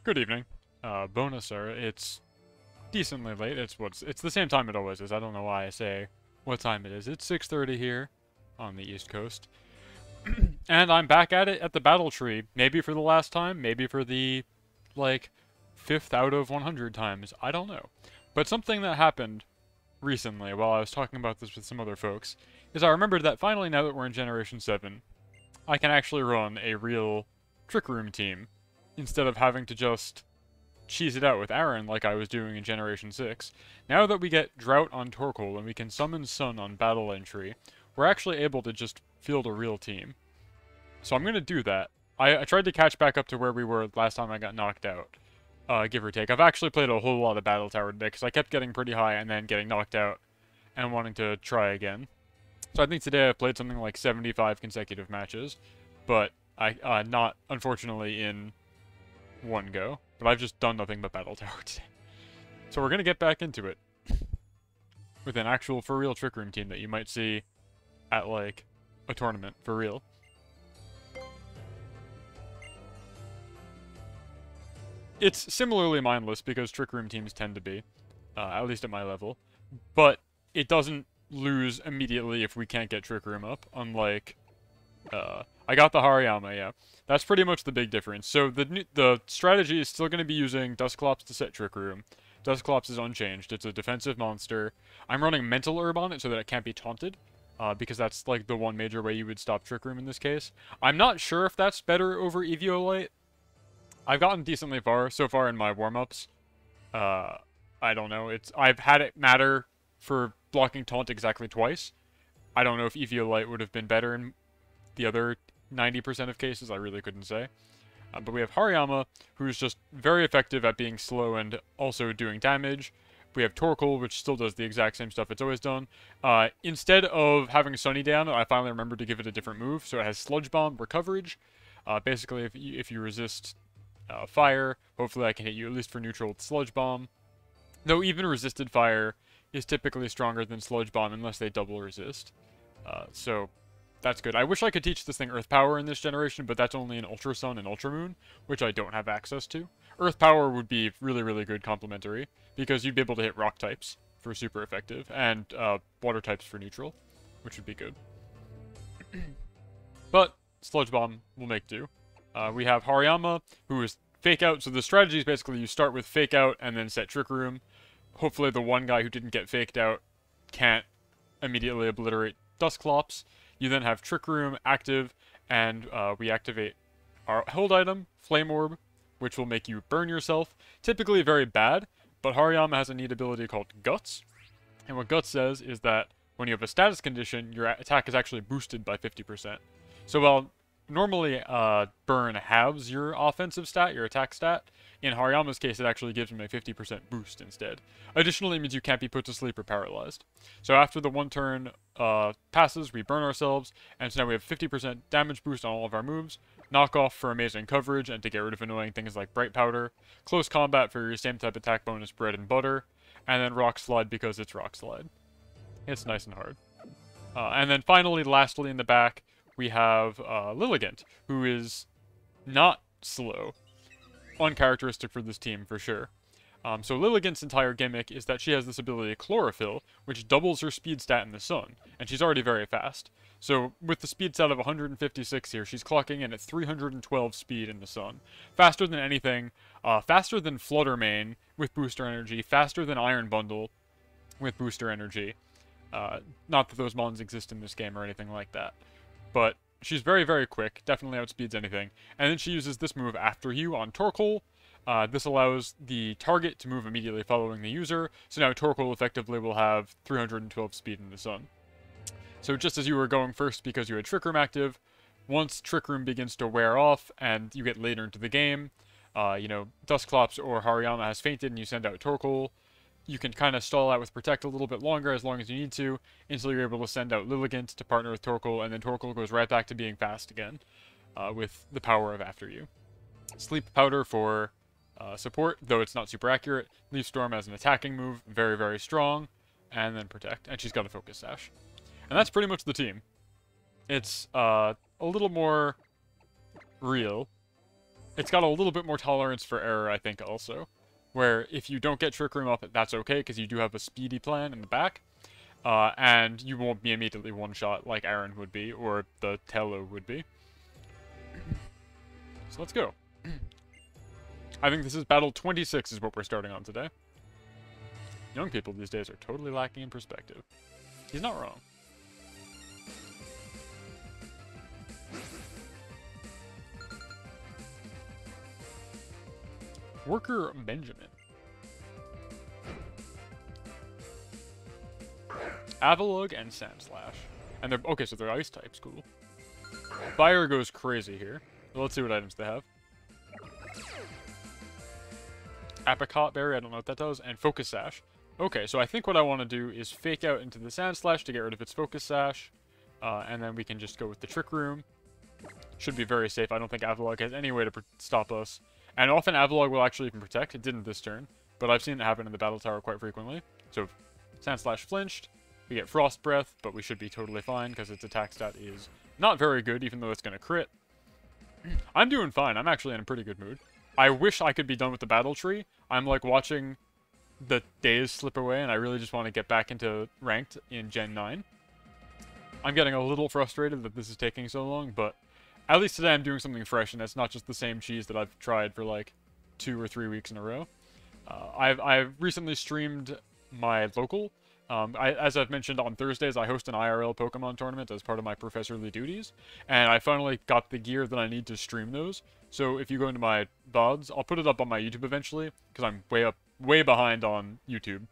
Good evening. Bonus, sir. It's decently late. It's the same time it always is. I don't know why I say what time it is. It's 6:30 here on the East Coast. And I'm back at it at the battle tree. Maybe for the last time, maybe for the, like, 5th out of 100 times. I don't know. But something that happened recently while I was talking about this with some other folks is I remembered that finally, now that we're in Generation 7, I can actually run a real Trick Room team instead of having to just cheese it out with Aaron like I was doing in Generation 6. Now that we get Drought on Torkoal and we can summon Sun on Battle Entry, we're actually able to just field a real team. So I'm going to do that. I tried to catch back up to where we were last time I got knocked out, give or take. I've actually played a whole lot of Battle Tower today because I kept getting pretty high and then getting knocked out and wanting to try again. So I think today I've played something like 75 consecutive matches, but not, unfortunately, in one go. But I've just done nothing but Battle Tower today. So we're going to get back into it with an actual, for real Trick Room team that you might see at, like, a tournament, for real. It's similarly mindless because Trick Room teams tend to be, at least at my level, but it doesn't lose immediately if we can't get Trick Room up, unlike, I got the Hariyama, yeah. That's pretty much the big difference. So the strategy is still going to be using Dusclops to set Trick Room. Dusclops is unchanged. It's a defensive monster. I'm running Mental Herb on it so that it can't be taunted, because that's like the one major way you would stop Trick Room in this case. I'm not sure if that's better over Eviolite. I've gotten decently far so far in my warm-ups. I don't know. I've had it matter for blocking taunt exactly twice. I don't know if Eviolite would have been better in the other 90% of cases. I really couldn't say. But we have Hariyama, who's just very effective at being slow and also doing damage. We have Torkoal, which still does the exact same stuff it's always done. Instead of having Sunny down, I finally remembered to give it a different move, so it has Sludge Bomb Recoverage. Basically, if you resist fire, hopefully I can hit you at least for neutral with Sludge Bomb. Though even resisted fire is typically stronger than Sludge Bomb unless they double resist. So that's good. I wish I could teach this thing Earth Power in this generation, but that's only in Ultra Sun and Ultra Moon, which I don't have access to. Earth Power would be really, really good complementary, because you'd be able to hit Rock types for super effective, and Water types for neutral, which would be good. But Sludge Bomb will make do. We have Hariyama, who is Fake Out, so the strategy is basically you start with Fake Out and then set Trick Room. Hopefully the one guy who didn't get faked out can't immediately obliterate Dusclops. You then have Trick Room active, and we activate our hold item, Flame Orb, which will make you burn yourself. Typically very bad, but Hariyama has a neat ability called Guts. And what Guts says is that when you have a status condition, your attack is actually boosted by 50%. So while normally burn halves your offensive stat, your attack stat, in Hariyama's case it actually gives him a 50% boost instead. Additionally, it means you can't be put to sleep or paralyzed. So after the one turn passes, we burn ourselves, and so now we have 50% damage boost on all of our moves, knockoff for amazing coverage and to get rid of annoying things like Bright Powder, close combat for your same type attack bonus, Bread and Butter, and then Rock Slide because it's Rock Slide. It's nice and hard. And then finally, lastly in the back, we have Lilligant, who is not slow. Uncharacteristic for this team, for sure. So Lilligant's entire gimmick is that she has this ability, Chlorophyll, which doubles her speed stat in the sun, and she's already very fast. So with the speed stat of 156 here, she's clocking in at 312 speed in the sun. Faster than anything, faster than Fluttermane with booster energy, faster than Iron Bundle with booster energy. Not that those mons exist in this game or anything like that. But she's very, very quick, definitely outspeeds anything. And then she uses this move after you on Torkoal. This allows the target to move immediately following the user, so now Torkoal effectively will have 312 speed in the sun. So just as you were going first because you had Trick Room active, once Trick Room begins to wear off and you get later into the game, you know, Dusclops or Hariyama has fainted and you send out Torkoal, you can kind of stall out with Protect a little bit longer as long as you need to, until you're able to send out Lilligant to partner with Torkoal, and then Torkoal goes right back to being fast again, with the power of After You. Sleep Powder for support, though it's not super accurate. Leaf Storm as an attacking move, very, very strong, and then Protect, and she's got a Focus Sash. And that's pretty much the team. It's a little more real, It's got a little bit more tolerance for error, I think, also. Where if you don't get Trick Room up, that's okay, because you do have a speedy plan in the back. And you won't be immediately one-shot like Aaron would be, or the Tello would be. So let's go. I think this is battle 26 is what we're starting on today. Young people these days are totally lacking in perspective. He's not wrong. Worker Benjamin. Avalugg and Sandslash. And they're okay, so they're ice types, cool. Fire goes crazy here. Well, let's see what items they have. Apricot Berry, I don't know what that does, and Focus Sash. Okay, so I think what I want to do is fake out into the Sandslash to get rid of its Focus Sash, and then we can just go with the Trick Room. Should be very safe. I don't think Avalugg has any way to stop us. And often Avalugg will actually even protect. It didn't this turn, but I've seen it happen in the Battle Tower quite frequently. So Sandslash flinched, we get Frost Breath, but we should be totally fine because its attack stat is not very good, even though it's going to crit. I'm doing fine. I'm actually in a pretty good mood. I wish I could be done with the battle tree. I'm like watching the days slip away, and I really just want to get back into ranked in Gen 9. I'm getting a little frustrated that this is taking so long, but at least today I'm doing something fresh, and it's not just the same cheese that I've tried for like 2 or 3 weeks in a row. I've recently streamed my local. As I've mentioned on Thursdays, I host an IRL Pokemon tournament as part of my professorly duties, and I finally got the gear that I need to stream those. So if you go into my VODs, I'll put it up on my YouTube eventually, because I'm way behind on YouTube.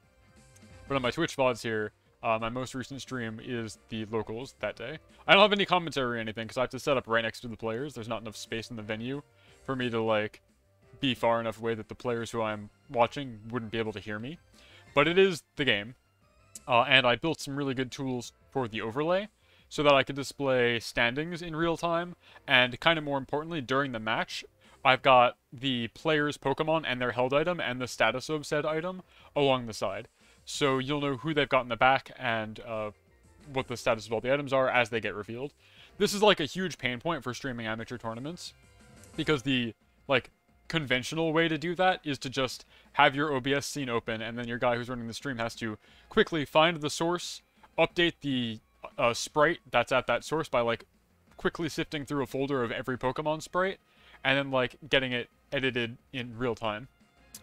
But on my Twitch VODs here, my most recent stream is the locals that day. I don't have any commentary or anything, because I have to set up right next to the players. There's not enough space in the venue for me to, like, be far enough away that the players who I'm watching wouldn't be able to hear me. But it is the game. And I built some really good tools for the overlay, so that I could display standings in real time, and kind of more importantly, during the match, I've got the player's Pokemon and their held item and the status of said item along the side. So you'll know who they've got in the back and what the status of all the items are as they get revealed. This is like a huge pain point for streaming amateur tournaments, because the, like, conventional way to do that is to just have your OBS scene open, and then your guy who's running the stream has to quickly find the source, update the sprite that's at that source by, like, quickly sifting through a folder of every Pokemon sprite, and then, like, getting it edited in real time.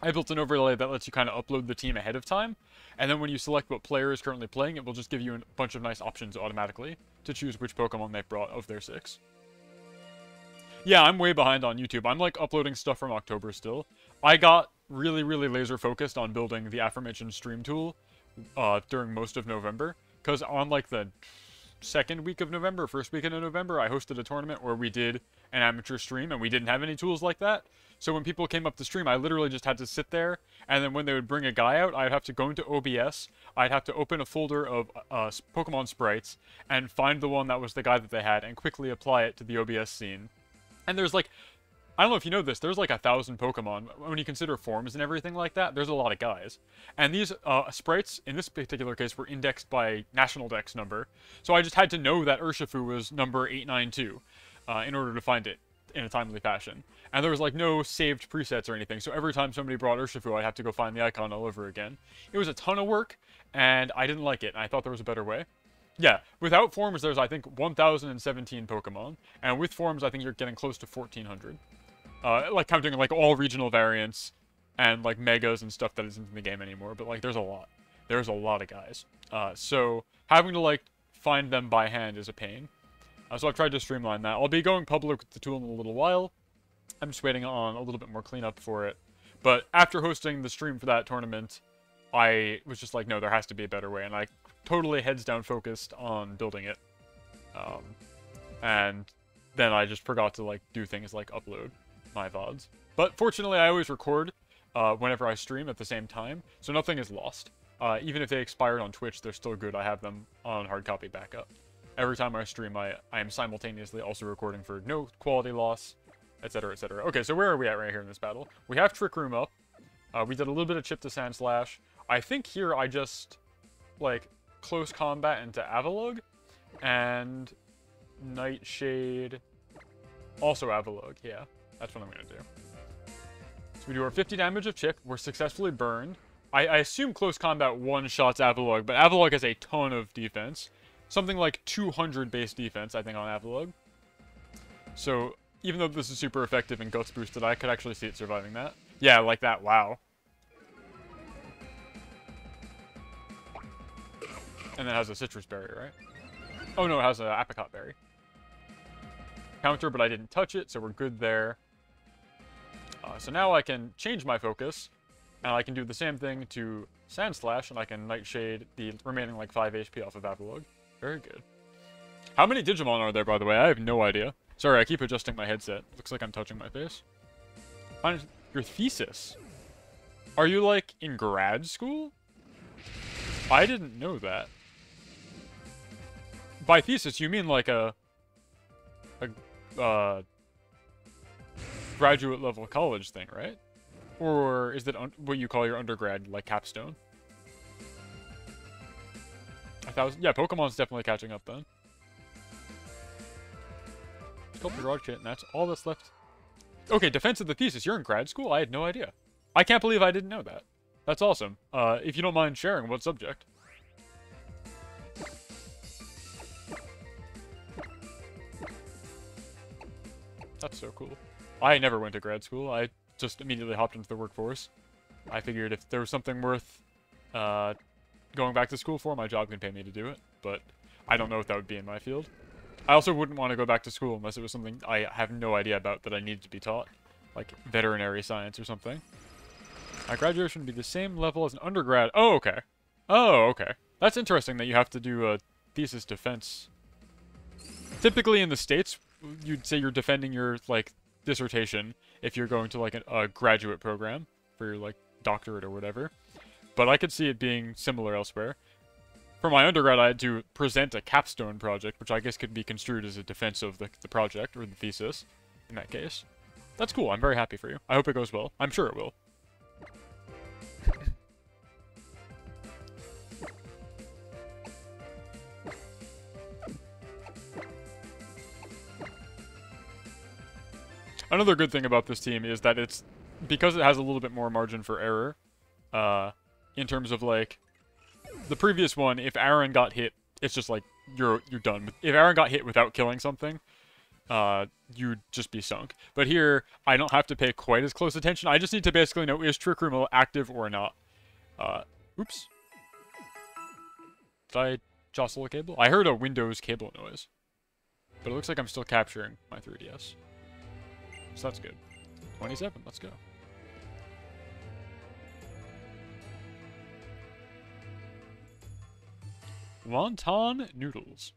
I built an overlay that lets you kind of upload the team ahead of time, and then when you select what player is currently playing, it will just give you a bunch of nice options automatically to choose which Pokemon they've brought of their 6. Yeah, I'm way behind on YouTube. I'm, like, uploading stuff from October still. I got really, really laser focused on building the aforementioned stream tool during most of November, because on, like, the second week of November, first weekend of November, I hosted a tournament where we did an amateur stream, and we didn't have any tools like that. So when people came up to stream, I literally just had to sit there, and then when they would bring a guy out, I'd have to go into OBS, I'd have to open a folder of Pokemon sprites, and find the one that was the guy that they had, and quickly apply it to the OBS scene. And there's, like, I don't know if you know this, there's like 1,000 Pokemon. When you consider forms and everything like that, there's a lot of guys. And these sprites, in this particular case, were indexed by National Dex number. So I just had to know that Urshifu was number 892 in order to find it in a timely fashion. And there was, like, no saved presets or anything, so every time somebody brought Urshifu, I'd have to go find the icon all over again. It was a ton of work, and I didn't like it, and I thought there was a better way. Yeah, without forms, there's, I think, 1,017 Pokemon, and with forms, I think you're getting close to 1,400. Like, counting, like, all regional variants, and, like, megas and stuff that isn't in the game anymore, but, like, there's a lot. There's a lot of guys. So, having to, like, find them by hand is a pain. So I've tried to streamline that. I'll be going public with the tool in a little while. I'm just waiting on a little bit more cleanup for it. But after hosting the stream for that tournament, I was just like, no, there has to be a better way, and I totally heads down focused on building it. And then I just forgot to, like, do things like upload my VODs. But fortunately, I always record whenever I stream at the same time, so nothing is lost. Even if they expired on Twitch, they're still good. I have them on hard copy backup. Every time I stream, I am simultaneously also recording for no quality loss, etc., etc. Okay, so where are we at right here in this battle? We have Trick Room up. We did a little bit of chip to Sandslash. I think here I just, like, close combat into Avalugg, and Nightshade, also Avalugg, yeah. That's what I'm gonna do. So we do our 50 damage of chip. We're successfully burned. I assume close combat one-shots Avalugg, but Avalugg has a ton of defense. Something like 200 base defense, I think, on Avalugg. So, even though this is super effective and guts boosted, I could actually see it surviving that. Yeah, like that, wow. And then it has a citrus berry, right? Oh no, it has an apricot berry. Counter, but I didn't touch it, so we're good there. So now I can change my focus, and I can do the same thing to Sand Slash, and I can Nightshade the remaining like 5 HP off of Avalugg. Very good. How many Digimon are there, by the way? I have no idea. Sorry, I keep adjusting my headset. Looks like I'm touching my face. Find your thesis. Are you, like, in grad school? I didn't know that. By thesis, you mean like a graduate level college thing, right? Or is that what you call your undergrad, like capstone? 1,000? Yeah, Pokemon's definitely catching up then. Sculpt your Garage Kit, and that's all that's left. Okay, defense of the thesis. You're in grad school? I had no idea. I can't believe I didn't know that. That's awesome. If you don't mind sharing, what subject? That's so cool. I never went to grad school. I just immediately hopped into the workforce. I figured if there was something worth going back to school for, my job can pay me to do it. But I don't know if that would be in my field. I also wouldn't want to go back to school unless it was something I have no idea about that I needed to be taught. Like veterinary science or something. My graduation would be the same level as an undergrad. Oh, okay. Oh, okay. That's interesting that you have to do a thesis defense. Typically in the States, you'd say you're defending your, like, dissertation if you're going to, like, a graduate program for your, like, doctorate or whatever. But I could see it being similar elsewhere. For my undergrad, I had to present a capstone project, which I guess could be construed as a defense of the project, or the thesis, in that case. That's cool. I'm very happy for you. I hope it goes well. I'm sure it will. Another good thing about this team is that it's, because it has a little bit more margin for error, in terms of, like, the previous one, if Aaron got hit, it's just like, you're done. If Aaron got hit without killing something, you'd just be sunk. But here, I don't have to pay quite as close attention. I just need to basically know, is Trick Room active or not? Oops. Did I jostle a cable? I heard a Windows cable noise. But it looks like I'm still capturing my 3DS. So that's good. 27, let's go. Wonton noodles.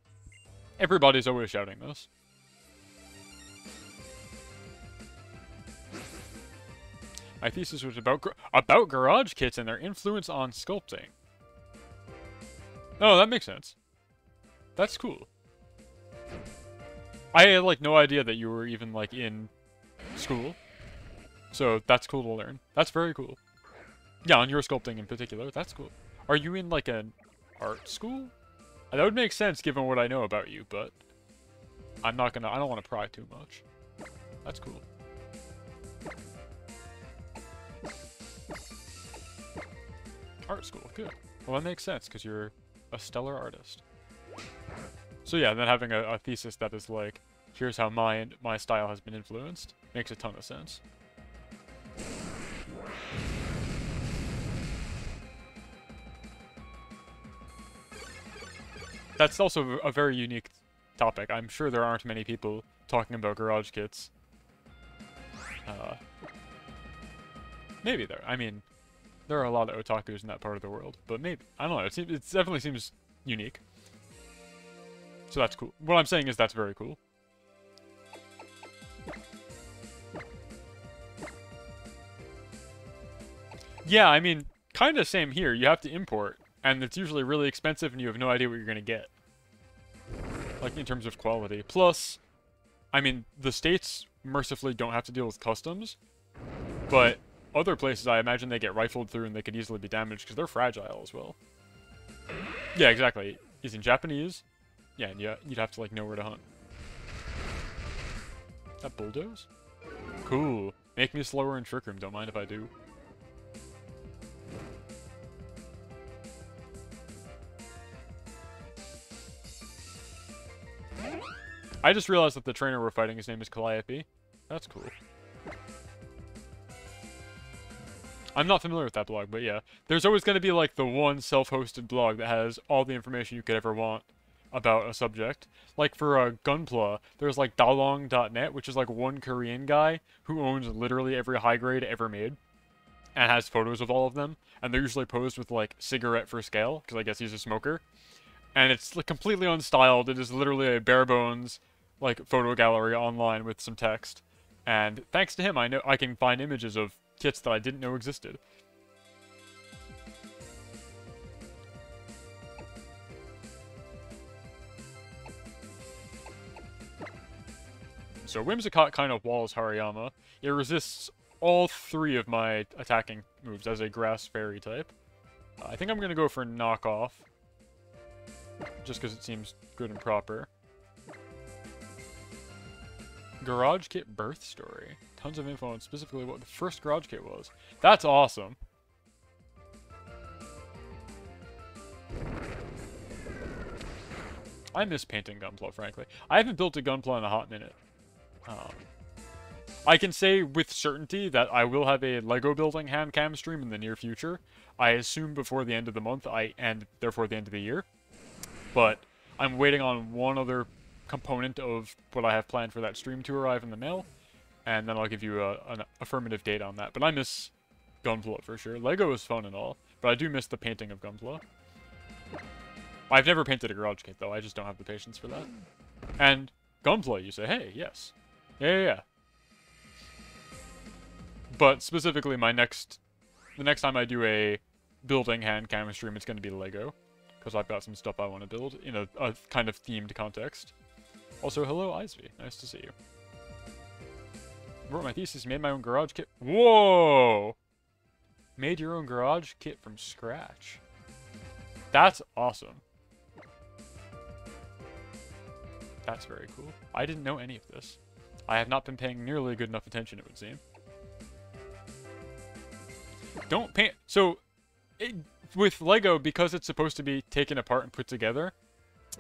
Everybody's always shouting this. My thesis was about garage kits and their influence on sculpting. Oh, that makes sense. That's cool. I had, like, no idea that you were even, like, in school. So that's cool to learn. That's very cool. Yeah, on your sculpting in particular. That's cool. Are you in, like, an art school? That would make sense given what I know about you, but I don't want to pry too much. That's cool. Art school, good. Well, that makes sense, because you're a stellar artist. So yeah, then having a thesis that is like, here's how my style has been influenced, makes a ton of sense. That's also a very unique topic. I'm sure there aren't many people talking about garage kits. Maybe there. I mean, there are a lot of otakus in that part of the world, but maybe. I don't know. It definitely seems unique. So that's cool. What I'm saying is that's very cool. Yeah, I mean, kind of same here. You have to import, and it's usually really expensive, and you have no idea what you're going to get. Like, in terms of quality. Plus, I mean, the States mercifully don't have to deal with customs, but other places, I imagine they get rifled through and they could easily be damaged because they're fragile as well. Yeah, exactly. He's in Japanese. Yeah, and you'd have to, like, know where to hunt. That bulldoze? Cool. Make me slower in Trick Room, don't mind if I do. I just realized that the trainer we're fighting, his name is Calliope. That's cool. I'm not familiar with that blog, but yeah. There's always going to be like the one self-hosted blog that has all the information you could ever want about a subject. Like for Gunpla, there's like dalong.net, which is like one Korean guy who owns literally every high grade ever made and has photos of all of them. And they're usually posed with like cigarette for scale, because I guess he's a smoker. And it's like completely unstyled. It is literally a bare bones like photo gallery online with some text. And thanks to him, I know I can find images of kits that I didn't know existed. So Whimsicott kind of walls Hariyama. It resists all 3 of my attacking moves as a grass fairy type. I think I'm going to go for knockoff, just because it seems good and proper. Garage Kit birth story. Tons of info on specifically what the first Garage Kit was. That's awesome. I miss painting Gunpla, frankly. I haven't built a Gunpla in a hot minute. I can say with certainty that I will have a Lego building hand cam stream in the near future. I assume before the end of the month, and therefore the end of the year. But I'm waiting on one other component of what I have planned for that stream to arrive in the mail, and then I'll give you an affirmative date on that. But I miss Gunpla for sure. Lego is fun and all, but I do miss the painting of Gunpla. I've never painted a Garage Kit though, I just don't have the patience for that. And Gunpla, you say, hey, yes. Yeah. But specifically, the next time I do a building hand cam stream, it's going to be Lego, because I've got some stuff I want to build in a kind of themed context. Also, hello, Isvi. Nice to see you. Wrote my thesis, made my own Garage Kit. Whoa! Made your own Garage Kit from scratch. That's awesome. That's very cool. I didn't know any of this. I have not been paying nearly good enough attention, it would seem. Don't paint... So, with Lego, because it's supposed to be taken apart and put together,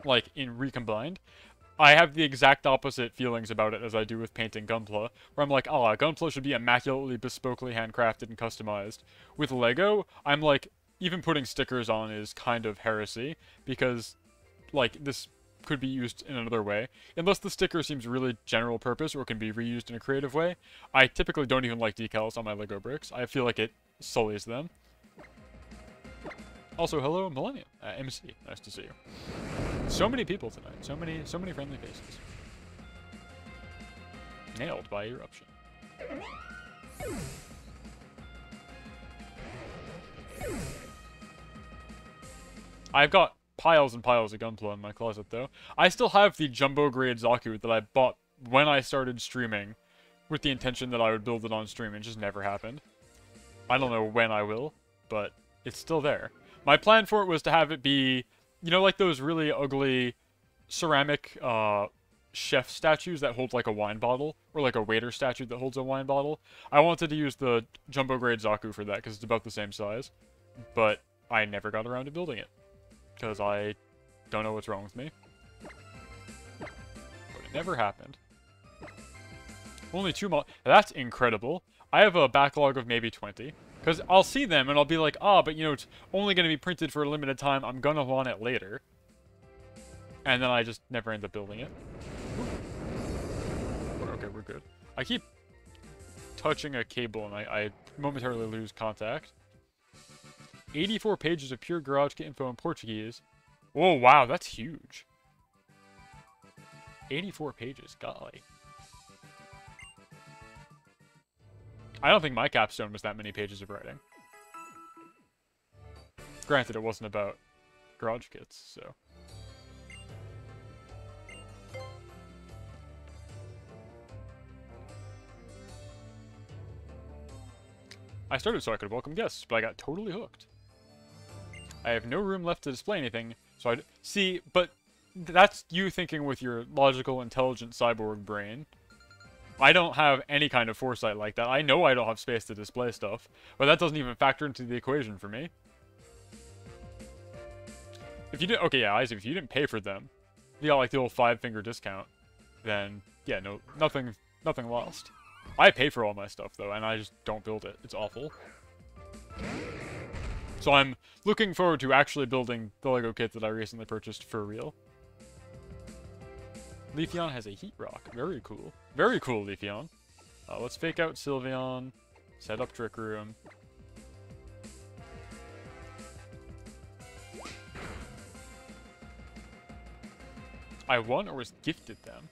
like, in recombined, I have the exact opposite feelings about it as I do with painting Gunpla, where I'm like, Gunpla should be immaculately, bespokely handcrafted and customized. With Lego, I'm like, even putting stickers on is kind of heresy, because, like, this could be used in another way. Unless the sticker seems really general purpose or can be reused in a creative way, I typically don't even like decals on my Lego bricks. I feel like it sullies them. Also, hello, Millennium. MC, nice to see you. So many people tonight. So many friendly faces. Nailed by eruption. I've got piles and piles of Gunpla in my closet, though. I still have the jumbo grade Zaku that I bought when I started streaming, with the intention that I would build it on stream. It just never happened. I don't know when I will, but it's still there. My plan for it was to have it be, you know, like those really ugly ceramic chef statues that hold like a wine bottle, or like a waiter statue that holds a wine bottle. I wanted to use the jumbo grade Zaku for that because it's about the same size, but I never got around to building it because I don't know what's wrong with me. But it never happened. Only 2 months. That's incredible. I have a backlog of maybe 20. Because I'll see them and I'll be like, but you know, it's only going to be printed for a limited time. I'm going to want it later. And then I just never end up building it. Okay, we're good. I keep touching a cable and I momentarily lose contact. 84 pages of pure Garage Kit info in Portuguese. Whoa, wow, that's huge. 84 pages, golly. I don't think my capstone was that many pages of writing. Granted, it wasn't about Garage Kits, so... I started so I could welcome guests, but I got totally hooked. I have no room left to display anything, so I... See, but that's you thinking with your logical, intelligent cyborg brain. I don't have any kind of foresight like that. I know I don't have space to display stuff, but that doesn't even factor into the equation for me. If you didn't, okay, yeah, Isaac, if you didn't pay for them, you got like the old 5-finger discount, then yeah, no, nothing lost. I pay for all my stuff though, and I just don't build it. It's awful. So I'm looking forward to actually building the Lego kit that I recently purchased for real. Leafeon has a heat rock. Very cool. Very cool, Leafeon. Let's fake out Sylveon. Set up Trick Room. I won or was gifted them?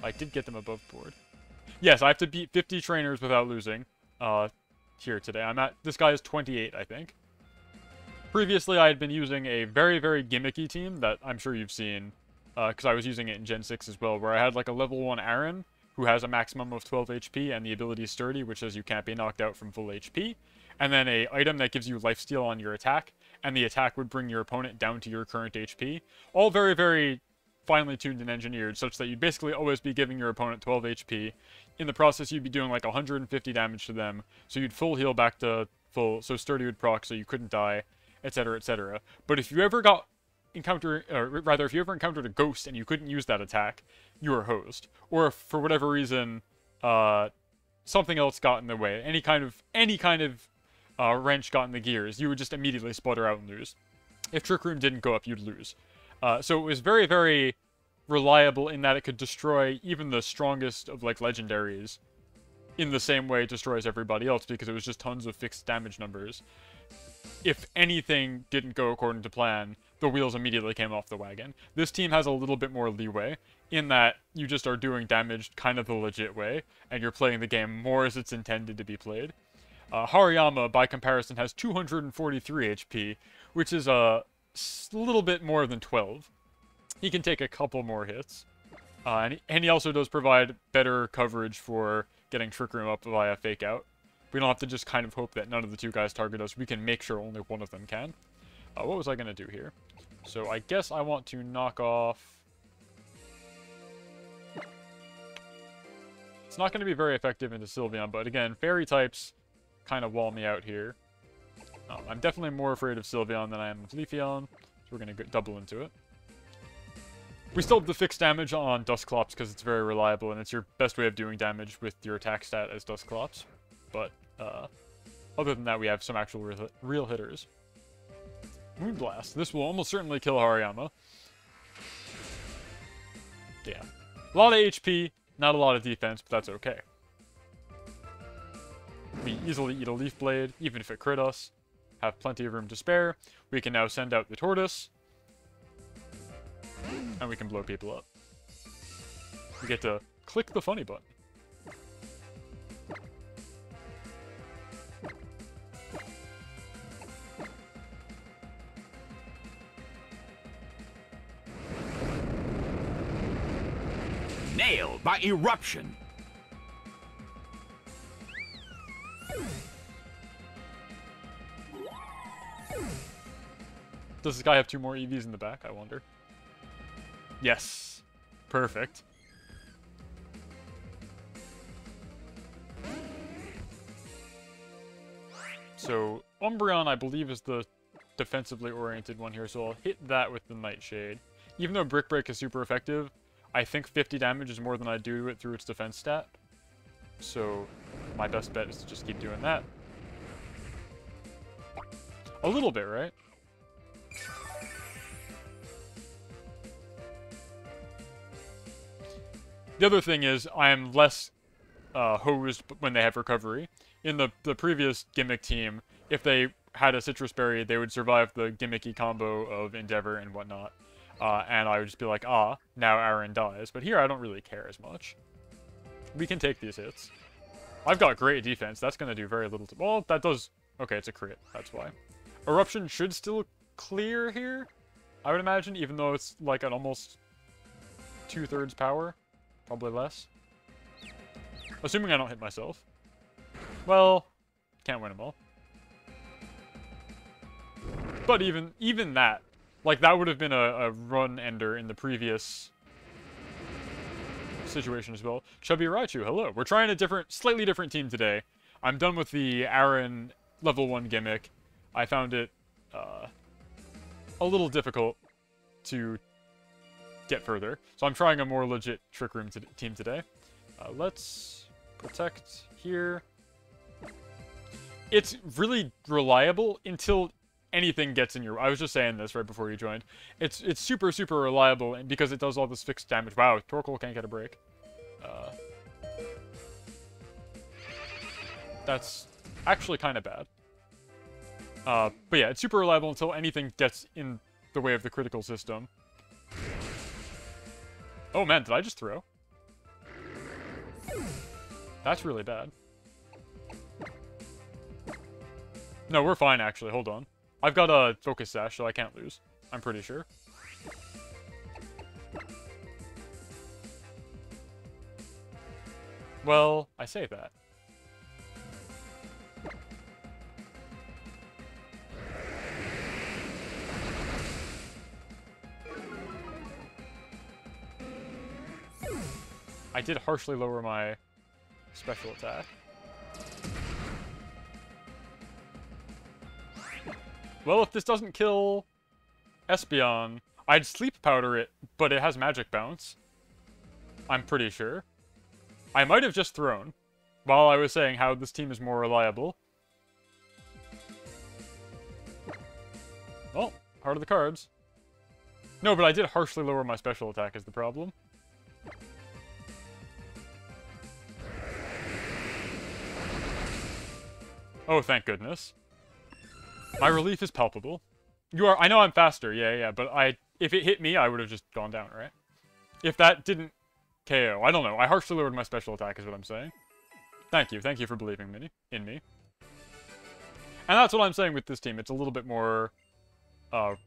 I did get them above board. Yes, I have to beat 50 trainers without losing. Here today. I'm at... This guy is 28, I think. Previously, I had been using a very, very gimmicky team that I'm sure you've seen. Because I was using it in Gen 6 as well, where I had like a level 1 Aaron, who has a maximum of 12 HP, and the ability Sturdy, which says you can't be knocked out from full HP. And then a item that gives you lifesteal on your attack, and the attack would bring your opponent down to your current HP. All very, very finely tuned and engineered, such that you'd basically always be giving your opponent 12 HP. In the process, you'd be doing like 150 damage to them, so you'd full heal back to full, so Sturdy would proc, so you couldn't die, etc., etc. But if you ever if you ever encountered a ghost and you couldn't use that attack, you were hosed. Or if, for whatever reason, something else got in the way, any kind of wrench got in the gears, you would just immediately sputter out and lose. If Trick Room didn't go up, you'd lose. So it was very, very reliable in that it could destroy even the strongest of, like, legendaries in the same way it destroys everybody else, because it was just tons of fixed damage numbers. If anything didn't go according to plan, the wheels immediately came off the wagon. This team has a little bit more leeway, in that you just are doing damage kind of the legit way, and you're playing the game more as it's intended to be played. Hariyama, by comparison, has 243 HP, which is a little bit more than 12. He can take a couple more hits. And he also does provide better coverage for getting Trick Room up via Fake Out. We don't have to just kind of hope that none of the two guys target us. We can make sure only one of them can. What was I going to do here? So I guess I want to knock off... It's not going to be very effective into Sylveon, but again, fairy types kind of wall me out here. I'm definitely more afraid of Sylveon than I am of Leafeon, so we're going to double into it. We still have the fixed damage on Dusclops because it's very reliable, and it's your best way of doing damage with your attack stat as Dusclops. But, other than that, we have some actual real hitters. Moonblast. This will almost certainly kill Hariyama. Yeah. A lot of HP, not a lot of defense, but that's okay. We easily eat a Leaf Blade, even if it crit us. Have plenty of room to spare. We can now send out the Tortoise. And we can blow people up. We get to click the funny button. Nailed by eruption. Does this guy have 2 more EVs in the back, I wonder? Yes. Perfect. So, Umbreon, I believe, is the defensively oriented one here, so I'll hit that with the Nightshade. Even though Brick Break is super effective, I think 50 damage is more than I do to it through its defense stat. So, my best bet is to just keep doing that. A little bit, right? The other thing is, I am less hosed when they have recovery. In the previous gimmick team, if they had a Citrus Berry, they would survive the gimmicky combo of Endeavor and whatnot. And I would just be like, now Aaron dies. But here, I don't really care as much. We can take these hits. I've got great defense. That's going to do very little to... Well, that does... Okay, it's a crit. That's why. Eruption should still clear here, I would imagine, even though it's like an almost 2/3 power. Probably less. Assuming I don't hit myself. Well, can't win them all. But even that, like, that would have been a run ender in the previous situation as well. Chubby Raichu, hello. We're trying a slightly different team today. I'm done with the Aaron level 1 gimmick. I found it a little difficult to get further. So I'm trying a more legit Trick Room team today. Let's protect here. It's really reliable until anything gets in your... I was just saying this right before you joined. It's super, super reliable because it does all this fixed damage. Wow, Torkoal can't get a break. That's actually kind of bad. But yeah, it's super reliable until anything gets in the way of the critical system. Oh man, did I just throw? That's really bad. No, we're fine actually, hold on. I've got a Focus Sash, so I can't lose. I'm pretty sure. Well, I say that. I did harshly lower my special attack. Well, if this doesn't kill Espeon, I'd Sleep Powder it, but it has Magic Bounce. I'm pretty sure. I might have just thrown, while I was saying how this team is more reliable. Well, heart of the cards. No, but I did harshly lower my special attack is the problem. Oh, thank goodness. My relief is palpable. I know I'm faster, yeah, but if it hit me, I would have just gone down, right? If that didn't KO, I don't know. I harshly lowered my special attack is what I'm saying. Thank you for believing in me. And that's what I'm saying with this team. It's a little bit more, not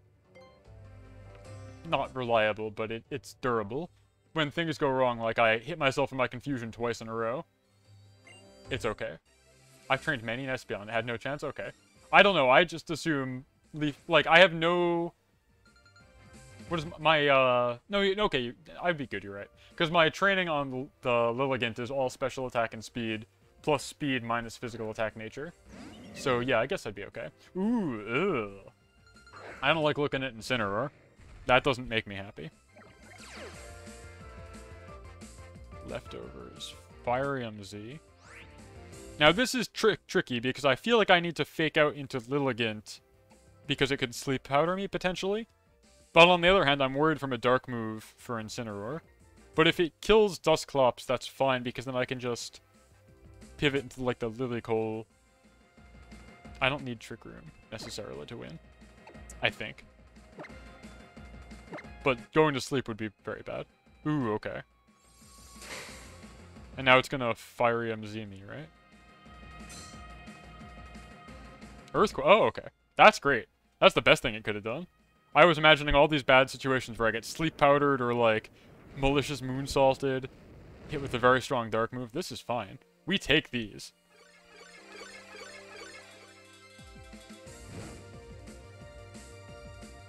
reliable, but it's durable. When things go wrong, like I hit myself in my confusion twice in a row, it's okay. I've trained many in Espeon. Had no chance? Okay. I don't know. I just assume... Like, I have no... What is my, No, okay. I'd be good, you're right. Because my training on the Lilligant is all special attack and speed, plus speed minus physical attack nature. So, yeah, I guess I'd be okay. Ooh, ugh. I don't like looking at Incineroar. That doesn't make me happy. Leftovers. Fiery MZ. Now, this is tricky, because I feel like I need to fake out into Lilligant, because it could Sleep Powder me, potentially. But on the other hand, I'm worried from a Dark move for Incineroar. But if it kills Dusclops, that's fine, because then I can just pivot into, like, the Lilycole. I don't need Trick Room, necessarily, to win. I think. But going to sleep would be very bad. Ooh, okay. And now it's gonna Fiery MZ me, right? Earthquake. Oh, okay. That's great. That's the best thing it could have done. I was imagining all these bad situations where I get Sleep Powdered or, like, Malicious Moonsalted, hit with a very strong Dark move. This is fine. We take these.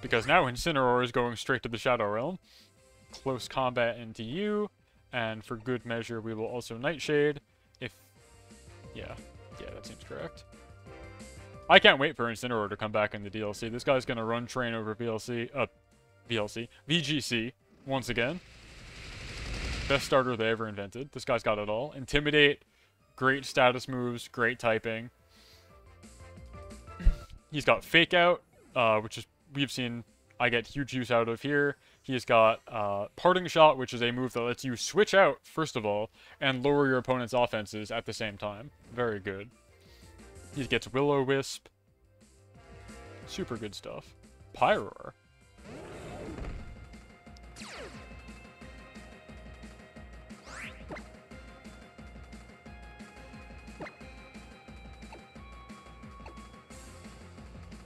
Because now Incineroar is going straight to the Shadow Realm. Close combat into you. And for good measure, we will also Nightshade. Yeah, that seems correct. I can't wait for Incineroar to come back in the DLC. This guy's gonna run train over VGC, once again. Best starter they ever invented. This guy's got it all. Intimidate, great status moves, great typing. He's got Fake Out, which we've seen I get huge use out of here. He's got Parting Shot, which is a move that lets you switch out, first of all, and lower your opponent's offenses at the same time. Very good. He gets Will-O-Wisp. Super good stuff. Pyroar.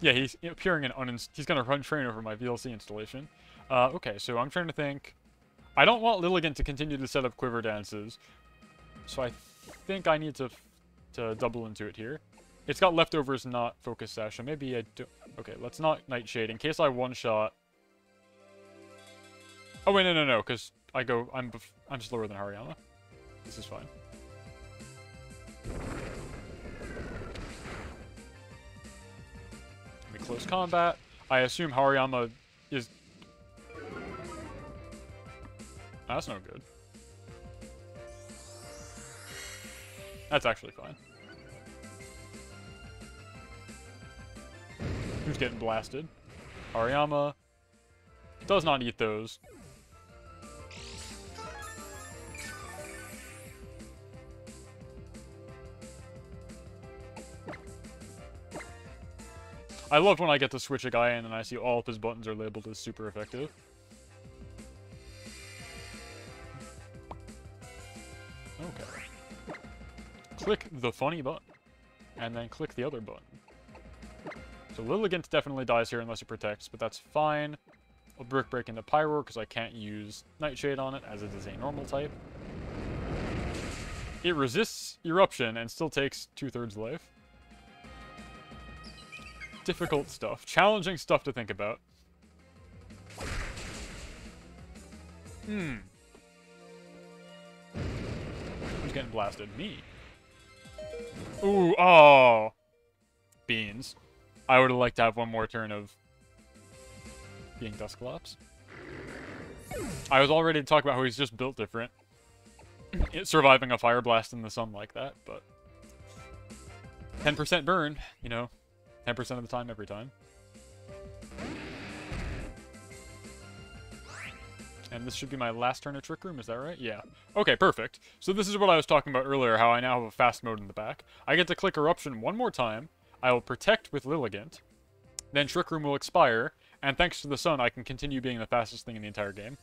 Yeah, he's appearing in he's gonna run train over my VLC installation. Okay, so I'm trying to think. I don't want Lilligant to continue to set up Quiver Dances, so I think I need to double into it here. It's got Leftovers, not Focus Sash, so maybe I do... Okay, let's not Nightshade, in case I one-shot... Oh, wait, no, because I'm slower than Hariyama. This is fine. We close combat. I assume Hariyama is... That's no good. That's actually fine. Who's getting blasted? Hariyama does not eat those. I love when I get to switch a guy in and I see all of his buttons are labeled as super effective. Okay. Click the funny button. And then click the other button. So Lilligant definitely dies here unless it protects, but that's fine. I'll Brick Break into Pyro because I can't use Nightshade on it as it is a normal type. It resists Eruption and still takes 2/3 life. Difficult stuff. Challenging stuff to think about. Who's getting blasted? Me. Ooh, oh. Beans. I would have liked to have one more turn of being Dusclops. I was all ready to talk about how he's just built different. Surviving a Fire Blast in the sun like that, but... 10% burn, you know. 10% of the time, every time. And this should be my last turn of Trick Room, is that right? Yeah. Okay, perfect. So this is what I was talking about earlier, how I now have a fast mode in the back. I get to click Eruption one more time. I will Protect with Lilligant. Then Trick Room will expire. And thanks to the sun, I can continue being the fastest thing in the entire game.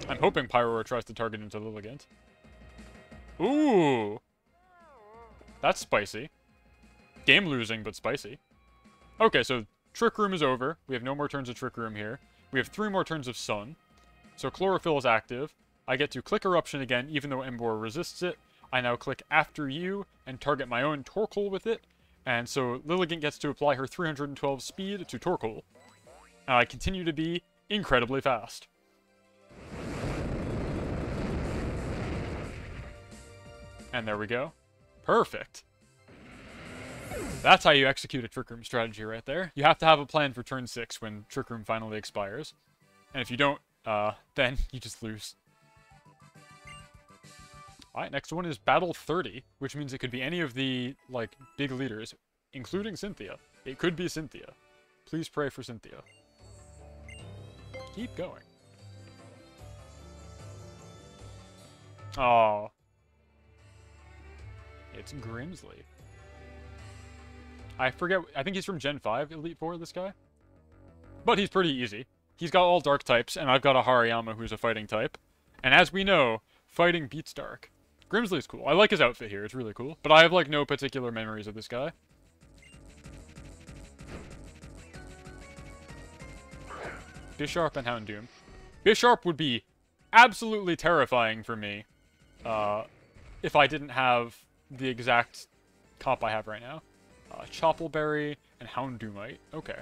I'm hoping Pyro tries to target into Lilligant. Ooh! That's spicy. Game losing, but spicy. Okay, so Trick Room is over. We have no more turns of Trick Room here. We have 3 more turns of Sun. So Chlorophyll is active. I get to click Eruption again, even though Embor resists it. I now click After You and target my own Torkoal with it. And so Lilligant gets to apply her 312 speed to Torkoal. And I continue to be incredibly fast. And there we go. Perfect. That's how you execute a Trick Room strategy right there. You have to have a plan for turn 6 when Trick Room finally expires. And if you don't, then you just lose. Alright, next one is Battle 30, which means it could be any of the, like, big leaders, including Cynthia. It could be Cynthia. Please pray for Cynthia. Keep going. Oh. It's Grimsley. I forget, I think he's from Gen 5, Elite 4, this guy. But he's pretty easy. He's got all dark types, and I've got a Hariyama who's a fighting type. And as we know, fighting beats dark. Grimsley's cool. I like his outfit here, it's really cool. But I have, like, no particular memories of this guy. Bisharp and Houndoom. Bisharp would be absolutely terrifying for me if I didn't have the exact comp I have right now. Choppleberry and Houndoomite. Okay.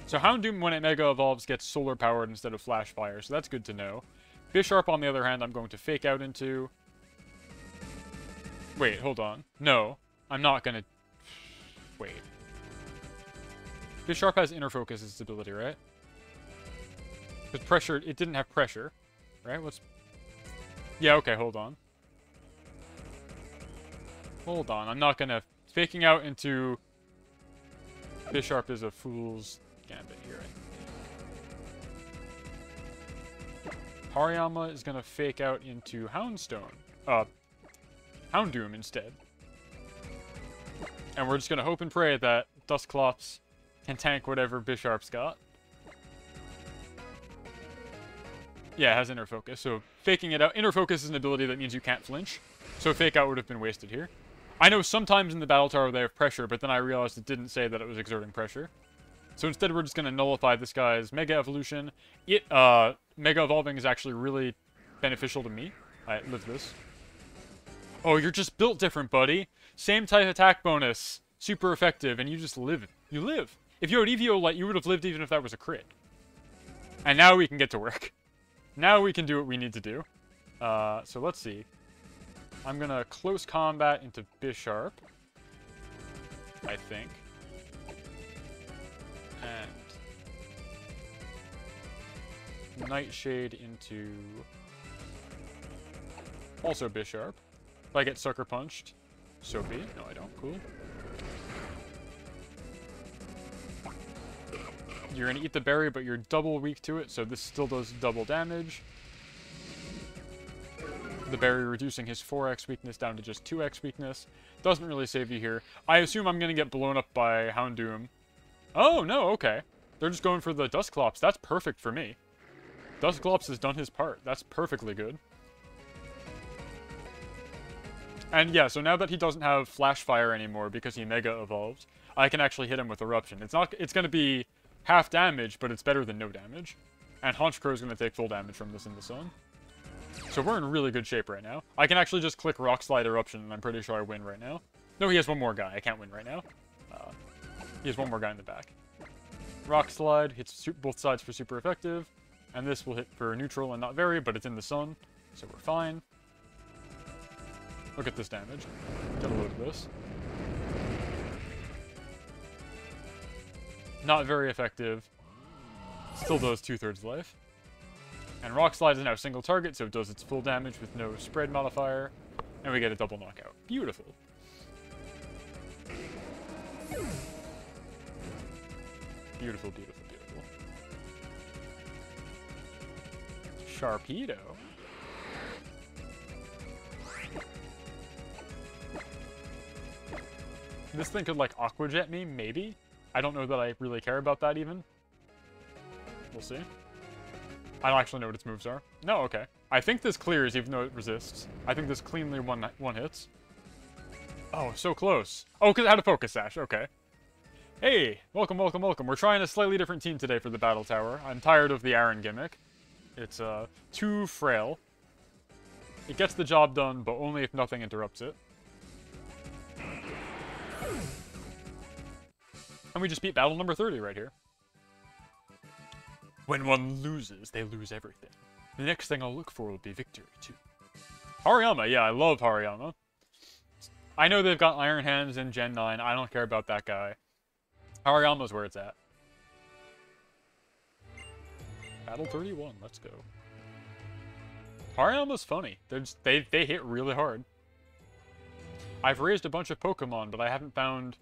So Houndoom, when it Mega Evolves, gets Solar Powered instead of Flash Fire, so that's good to know. Bisharp, on the other hand, I'm going to Fake Out into... Wait, hold on. No, I'm not gonna... Wait. Bisharp has Inner Focus as its ability, right? Because Pressure, it didn't have Pressure, right? What's... Yeah, okay, hold on. Hold on, I'm not gonna... Faking Out into... Bisharp is a fool's gambit here. Hariyama is gonna Fake Out into Houndstone. Houndoom instead. And we're just gonna hope and pray that Dusclops can tank whatever Bisharp's got. Yeah, it has Inner Focus, so faking it out. Inner Focus is an ability that means you can't flinch, so Fake Out would have been wasted here. I know sometimes in the Battle Tower they have pressure, but then I realized it didn't say that it was exerting pressure. So instead we're just going to nullify this guy's Mega Evolution. Mega Evolving is actually really beneficial to me. I live this. Oh, you're just built different, buddy. Same type attack bonus. Super effective, and you just live. You live. If you had Evo Light, you would have lived even if that was a crit. And now we can get to work. Now we can do what we need to do. So let's see. I'm gonna close combat into Bisharp. I think. And Nightshade into also Bisharp. If I get Sucker Punched, so be it. No, I don't. Cool. You're gonna eat the berry, but you're double weak to it, so this still does double damage. The berry reducing his 4x weakness down to just 2x weakness. Doesn't really save you here. I assume I'm gonna get blown up by Houndoom. Oh, no, okay. They're just going for the Dusclops. That's perfect for me. Dusclops has done his part. That's perfectly good. And yeah, so now that he doesn't have Flash Fire anymore because he Mega Evolved, I can actually hit him with Eruption. It's gonna be half damage, but it's better than no damage. And Honchkrow is gonna take full damage from this in the sun. So we're in really good shape right now. I can actually just click Rock Slide Eruption, and I'm pretty sure I win right now. No, he has one more guy. I can't win right now. He has one more guy in the back. Rock Slide hits both sides for super effective. And this will hit for neutral and not very, but it's in the sun, so we're fine. Look at this damage. Get a load of this. Not very effective. Still does 2/3 life. And Rock Slide is now single target, so it does its full damage with no spread modifier. And we get a double knockout. Beautiful. Beautiful, beautiful, beautiful. Sharpedo. This thing could, like, Aqua Jet me, maybe? I don't know that I really care about that, even. We'll see. I don't actually know what its moves are. No, okay. I think this clears, even though it resists. I think this cleanly one hits. Oh, so close. Oh, because it had a Focus Sash. Okay. Hey, welcome, welcome, welcome. We're trying a slightly different team today for the Battle Tower. I'm tired of the Aaron gimmick. It's, too frail. It gets the job done, but only if nothing interrupts it. And we just beat battle number 30 right here. When one loses, they lose everything. The next thing I'll look for will be victory, too. Hariyama, yeah, I love Hariyama. I know they've got Iron Hands in Gen 9. I don't care about that guy. Hariyama's where it's at. Battle 31, let's go. Hariyama's funny. They hit really hard. I've raised a bunch of Pokemon, but I haven't found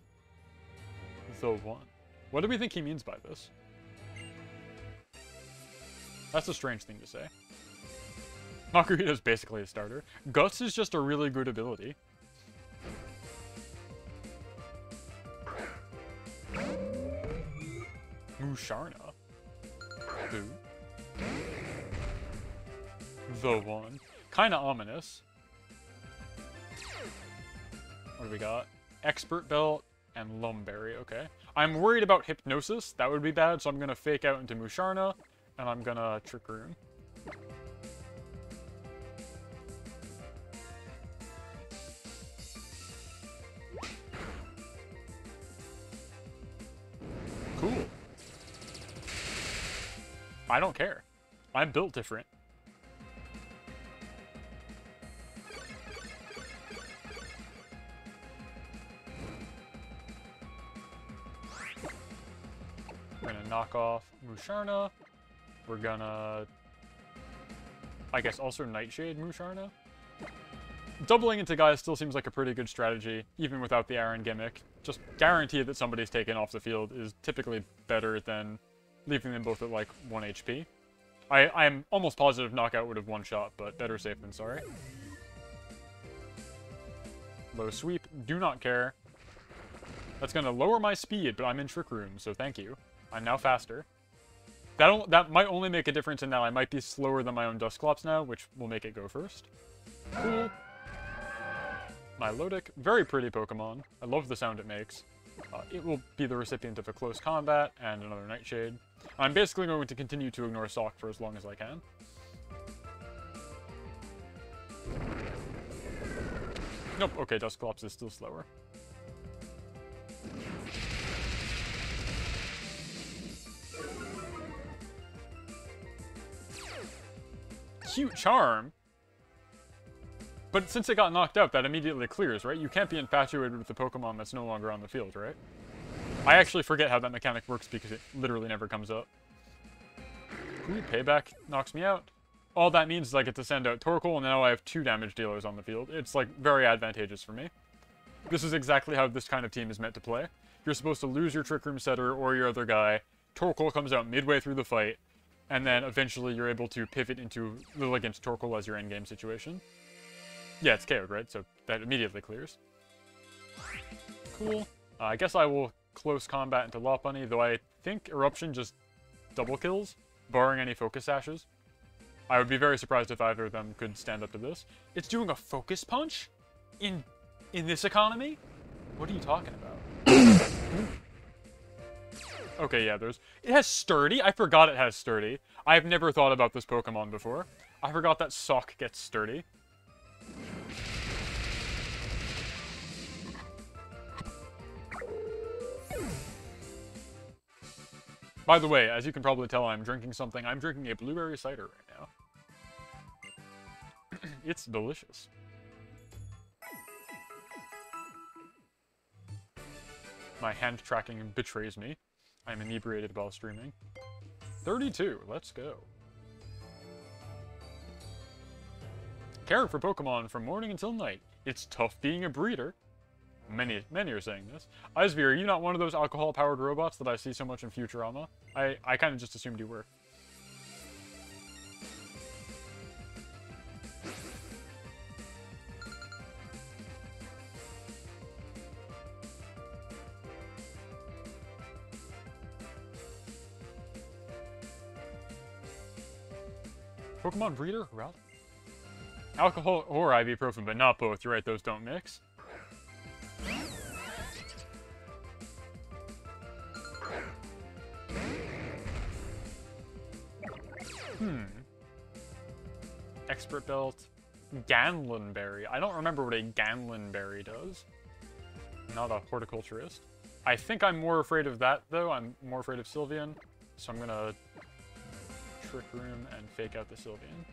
the one. What do we think he means by this? That's a strange thing to say. Makuhita's basically a starter. Guts is just a really good ability. Musharna. Who? The one. Kinda ominous. What do we got? Expert Belt and Lumberry, okay. I'm worried about Hypnosis. That would be bad, so I'm gonna fake out into Musharna, and I'm gonna Trick Room. Cool. I don't care. I'm built different. We're gonna knock off Musharna. We're gonna, I guess, also Nightshade Musharna. Doubling into guys still seems like a pretty good strategy, even without the Aaron gimmick. Just guarantee that somebody's taken off the field is typically better than leaving them both at, like, 1 HP. I'm almost positive Knockout would have one-shot, but better safe than sorry. Low sweep, do not care. That's gonna lower my speed, but I'm in Trick Room, so thank you. I'm now faster. That might only make a difference in that I might be slower than my own Dusclops now, which will make it go first. Cool. Milotic, very pretty Pokemon. I love the sound it makes. It will be the recipient of a close combat and another Nightshade. I'm basically going to continue to ignore Sock for as long as I can. Nope, okay, Dusclops is still slower. Cute charm? But since it got knocked out, that immediately clears, right? You can't be infatuated with the Pokemon that's no longer on the field, right? I actually forget how that mechanic works because it literally never comes up. Ooh, payback knocks me out. All that means is I get to send out Torkoal, and now I have 2 damage dealers on the field. It's, like, very advantageous for me. This is exactly how this kind of team is meant to play. You're supposed to lose your Trick Room setter or your other guy. Torkoal comes out midway through the fight, and then eventually you're able to pivot into Lil against Torkoal as your endgame situation. Yeah, it's KO'd, right? So that immediately clears. Cool. I guess I will close combat into Lopunny, though I think Eruption just double kills, barring any focus sashes. I would be very surprised if either of them could stand up to this. It's doing a focus punch? In this economy? What are you talking about? Okay, yeah, it has Sturdy? I forgot it has Sturdy. I've never thought about this Pokemon before. I forgot that Sock gets Sturdy. By the way, as you can probably tell, I'm drinking something. I'm drinking a blueberry cider right now. It's delicious. My hand tracking betrays me. I'm inebriated while streaming. 32, let's go. Care for Pokemon from morning until night. It's tough being a breeder. Many are saying this. Icevir, are you not one of those alcohol-powered robots that I see so much in Futurama? I kind of just assumed you were. Pokemon breeder? Route? Alcohol or ibuprofen, but not both. You're right, those don't mix. Expert Belt. Ganlinberry. I don't remember what a Ganlinberry does. I'm not a horticulturist. I think I'm more afraid of that, though. I'm more afraid of Sylveon. So I'm gonna Trick Room and fake out the Sylveon.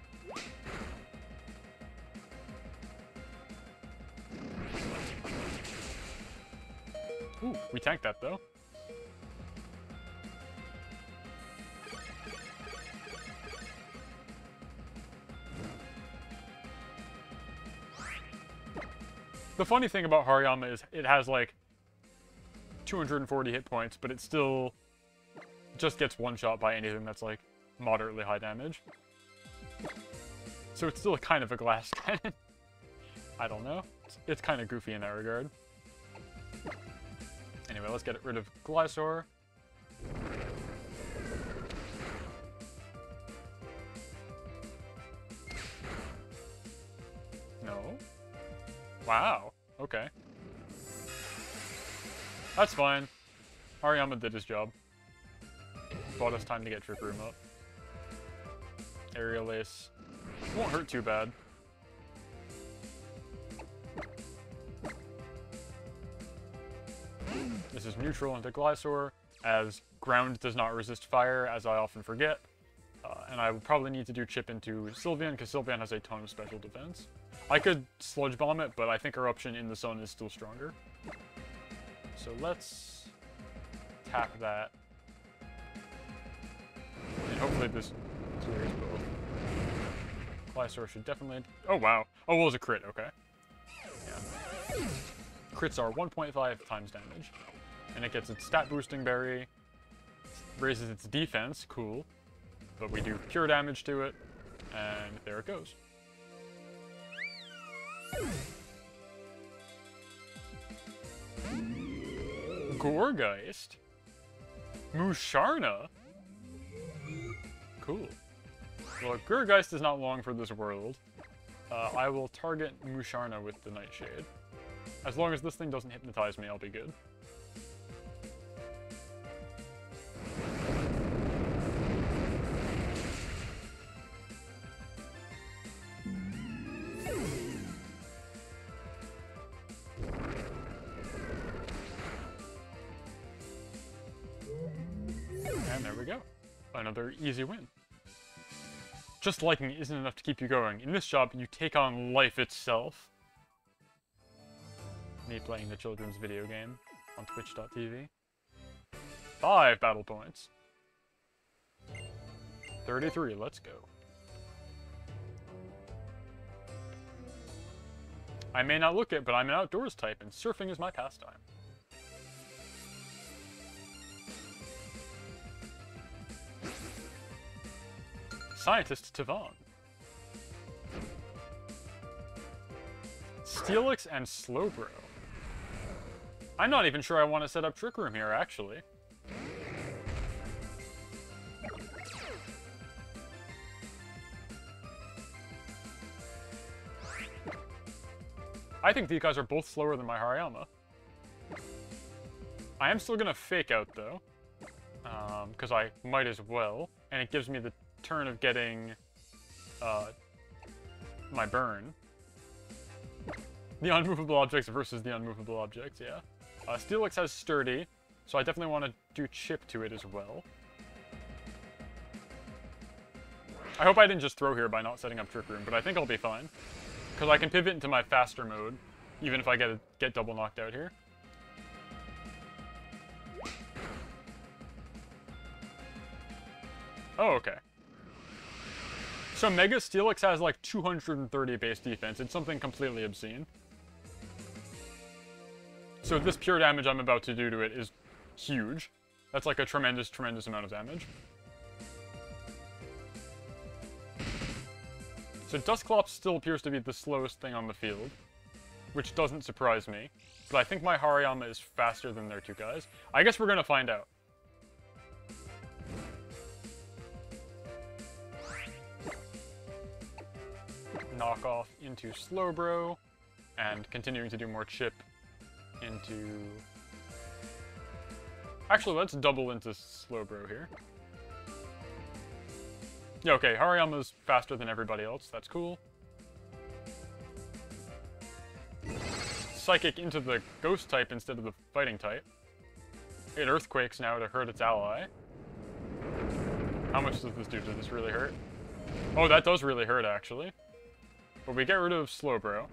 Ooh, we tanked that, though. The funny thing about Hariyama is it has, like, 240 hit points, but it still just gets one-shot by anything that's, like, moderately high damage. So it's still kind of a glass cannon. I don't know. It's kind of goofy in that regard. Anyway, let's get rid of Glysaur. No. Wow. Okay. That's fine. Hariyama did his job. Bought us time to get Trick Room up. Aerial Ace. Won't hurt too bad. This is neutral into Glysaur, as ground does not resist fire, as I often forget. And I will probably need to do chip into Sylveon, because Sylveon has a ton of special defense. I could Sludge Bomb it, but I think Eruption in the sun is still stronger. So let's tap that. And hopefully this clears both. Glysaur should definitely... Oh, wow. Oh, well, it was a crit. Okay. Yeah. Crits are 1.5 times damage. And it gets its stat boosting berry. Raises its defense. Cool. But we do pure damage to it. And there it goes. Gourgeist? Musharna? Cool. Well, Gourgeist is not long for this world. I will target Musharna with the Nightshade. As long as this thing doesn't hypnotize me, I'll be good. another easy win. Just liking it isn't enough to keep you going. In this job, you take on life itself. Me playing the children's video game on twitch.tv. 5 battle points. 33, let's go. I may not look it, but I'm an outdoors type, and surfing is my pastime. Scientist Tavon. Steelix and Slowbro. I'm not even sure I want to set up Trick Room here, actually. I think these guys are both slower than my Hariyama. I am still gonna fake out, though. Because I might as well. And it gives me the turn of getting my burn. The unmovable objects versus the unmovable objects, yeah. Steelix has sturdy, so I definitely want to do chip to it as well. I hope I didn't just throw here by not setting up Trick Room, but I think I'll be fine. Because I can pivot into my faster mode, even if I get double knocked out here. Oh, okay. So Mega Steelix has like 230 base defense. It's something completely obscene. So this pure damage I'm about to do to it is huge. That's like a tremendous, tremendous amount of damage. So Dusclops still appears to be the slowest thing on the field, which doesn't surprise me. But I think my Hariyama is faster than their two guys. I guess we're gonna find out. Knock off into Slowbro, and continuing to do more chip into... Actually, let's double into Slowbro here. Yeah, okay, Hariyama's faster than everybody else, that's cool. Psychic into the Ghost type instead of the Fighting type. It Earthquakes now to hurt its ally. How much does this do? Does this really hurt? Oh, that does really hurt, actually. But we get rid of Slowbro.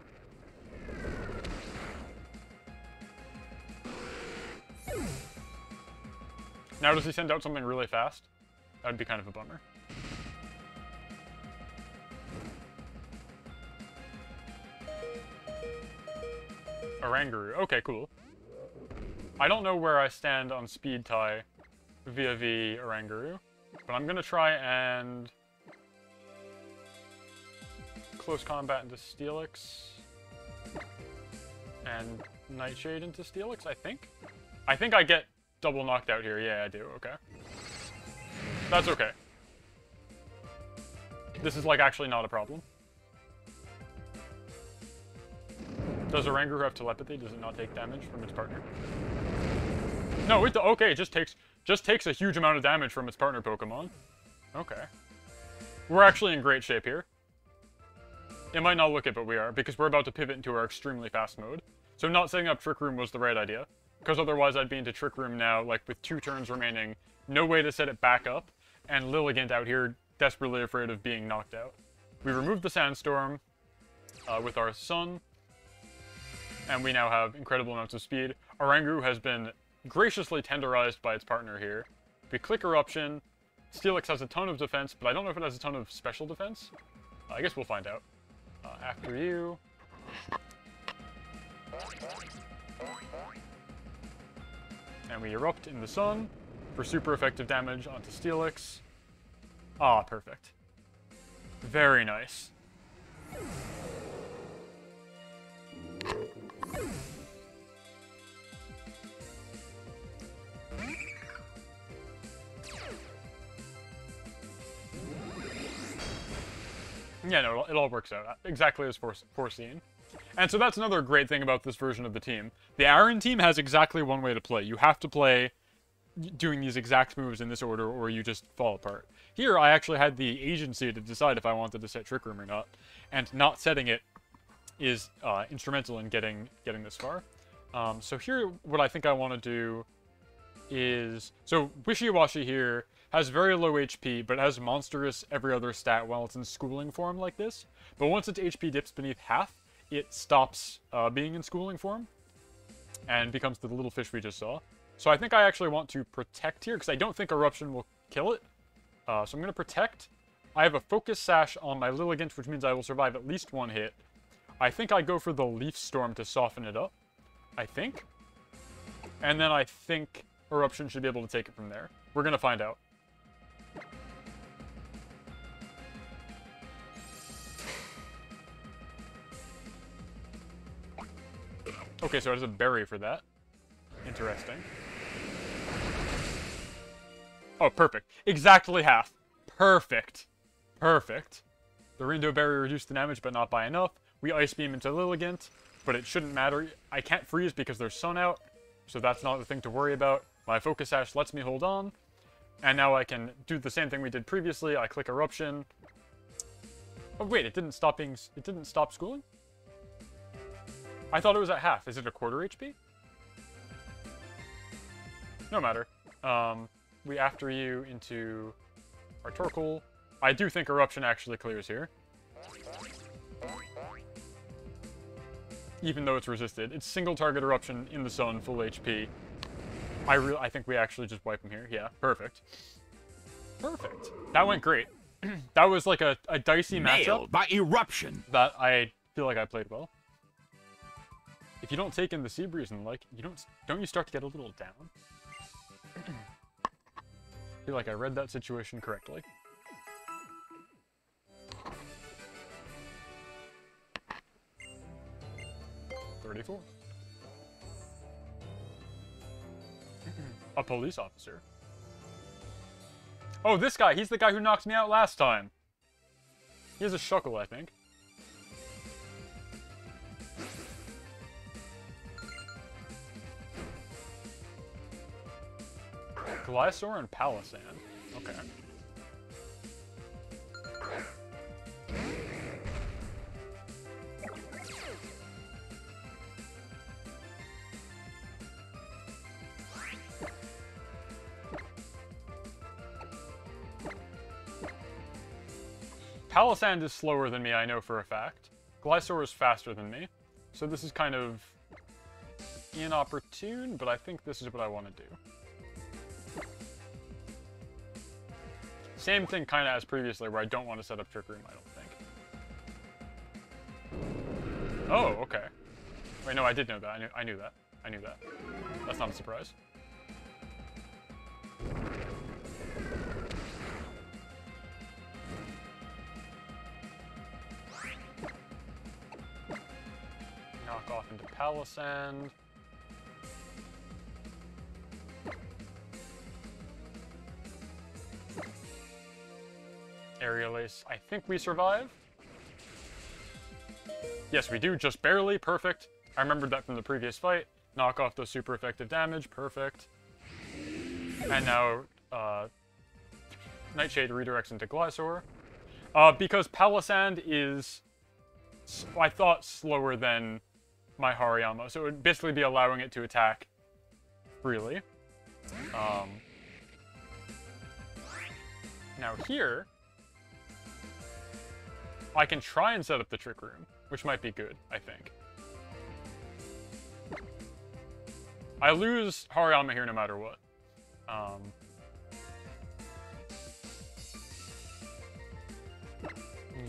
Now does he send out something really fast? That would be kind of a bummer. Oranguru. Okay, cool. I don't know where I stand on speed tie via the Oranguru, but I'm gonna try and close combat into Steelix and Nightshade into Steelix, I think. I think I get double knocked out here. Yeah, I do. Okay. That's okay. This is, like, actually not a problem. Does Oranguru have telepathy? Does it not take damage from its partner? No, it... Okay, it just takes a huge amount of damage from its partner Pokemon. Okay. We're actually in great shape here. It might not look it, but we are, because we're about to pivot into our extremely fast mode. So not setting up Trick Room was the right idea. Because otherwise I'd be into Trick Room now, like, with 2 turns remaining, no way to set it back up, and Lilligant out here desperately afraid of being knocked out. We removed the Sandstorm with our Sun, and we now have incredible amounts of speed. Oranguru has been graciously tenderized by its partner here. We click Eruption. Steelix has a ton of defense, but I don't know if it has a ton of special defense. I guess we'll find out. After you... And we Erupt in the Sun for super effective damage onto Steelix. Ah, perfect. Very nice. Yeah, no, it all works out. Exactly as foreseen. And so that's another great thing about this version of the team. The Aaron team has exactly one way to play. You have to play doing these exact moves in this order, or you just fall apart. Here, I actually had the agency to decide if I wanted to set Trick Room or not, and not setting it is instrumental in getting this far. So here, what I think I want to do is... So, Wishy-Washy here has very low HP, but has monstrous every other stat while it's in schooling form like this. But once its HP dips beneath half, it stops being in schooling form and becomes the little fish we just saw. So I think I actually want to protect here, because I don't think Eruption will kill it. So I'm going to protect. I have a Focus Sash on my Lilligant, which means I will survive at least one hit. I think I go for the Leaf Storm to soften it up. I think. And then I think Eruption should be able to take it from there. We're going to find out. Okay, so it has a berry for that. Interesting. Oh, perfect. Exactly half. Perfect. Perfect. The Rindo Berry reduced the damage, but not by enough. We Ice Beam into Lilligant, but it shouldn't matter. I can't freeze because there's sun out, so that's not the thing to worry about. My Focus Sash lets me hold on, and now I can do the same thing we did previously. I click Eruption. Oh wait, it didn't stop schooling? I thought it was at half. Is it a quarter HP? No matter. We after you into our Torkoal. I do think Eruption actually clears here. Even though it's resisted. It's single target Eruption in the sun, full HP. I think we actually just wipe him here. Yeah, perfect. Perfect. That went great. That was like a dicey matchup. By Eruption. That I feel like I played well. If you don't take in the Sea Breeze and like, don't you start to get a little down? I feel like I read that situation correctly. $34. A police officer. Oh, this guy! He's the guy who knocked me out last time! He has a Shuckle, I think. Glysaur and Palisand. Okay. Palisand is slower than me, I know for a fact. Glysaur is faster than me. So this is kind of inopportune, but I think this is what I want to do. Same thing kind of as previously, where I don't want to set up Trick Room, I don't think. Oh, okay. Wait, no, I did know that. I knew that. I knew that. That's not a surprise. Knock off into Palisand. Aerial Ace. I think we survive. Yes, we do. Just barely. Perfect. I remembered that from the previous fight. Knock off the super effective damage. Perfect. And now, Nightshade redirects into Glysaur. Because Palisand is, I thought, slower than my Hariyama. So it would basically be allowing it to attack freely. Now here, I can try and set up the Trick Room, which might be good, I think. I lose Hariyama here no matter what.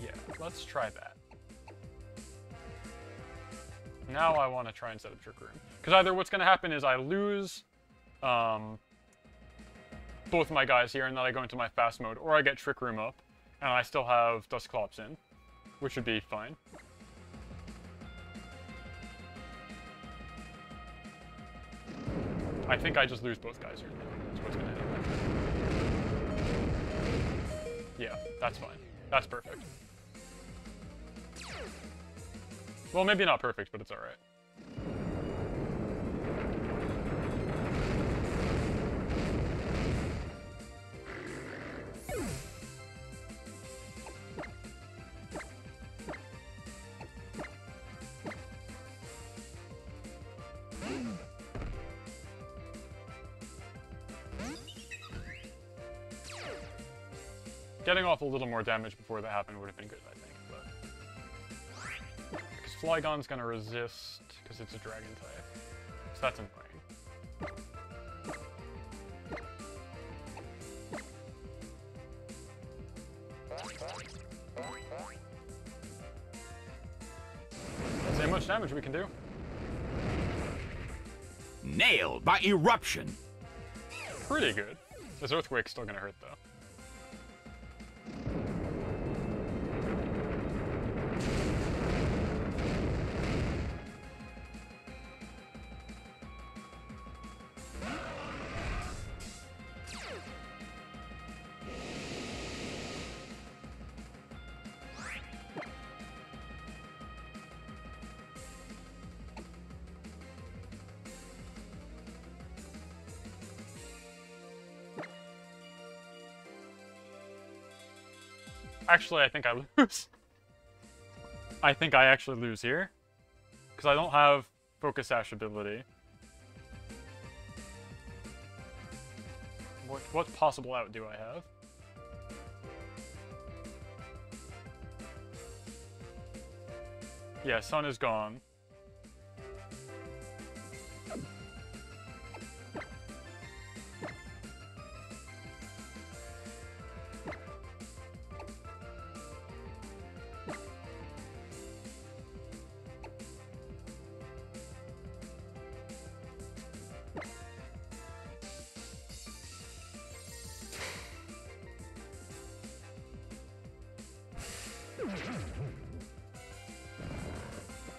Yeah, let's try that. Now I want to try and set up Trick Room. Because either what's going to happen is I lose both my guys here, and then I go into my fast mode, or I get Trick Room up, and I still have Dusclops in, which would be fine. I think I just lose both guys here. That's what's going to happen. Yeah, that's fine. That's perfect. Well, maybe not perfect, but it's alright. Getting off a little more damage before that happened would have been good, I think, but... Because Flygon's gonna resist, because it's a dragon type. So that's annoying. Let's see how much damage we can do. Nailed by eruption. Pretty good. This earthquake's still gonna hurt, though. Actually, I think I lose. I think I actually lose here. Because I don't have Focus Sash ability. What possible out do I have? Yeah, Sun is gone.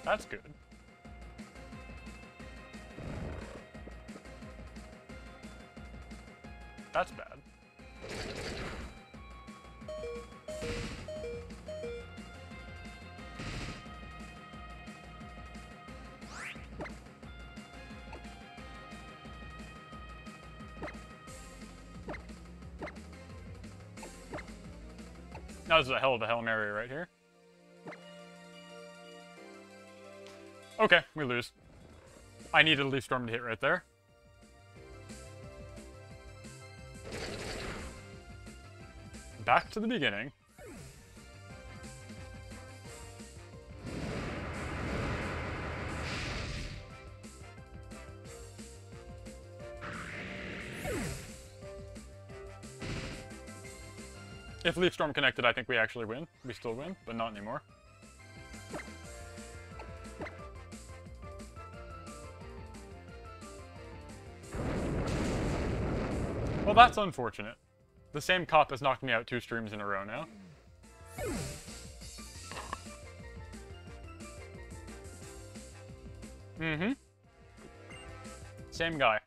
That's good. That's bad. That was a hell of a Hail Mary right here. Okay, we lose. I needed a Leaf Storm to hit right there. Back to the beginning. If Leaf Storm connected, I think we actually win. We still win, but not anymore. Well, that's unfortunate. The same cop has knocked me out 2 streams in a row now. Mm-hmm. Same guy.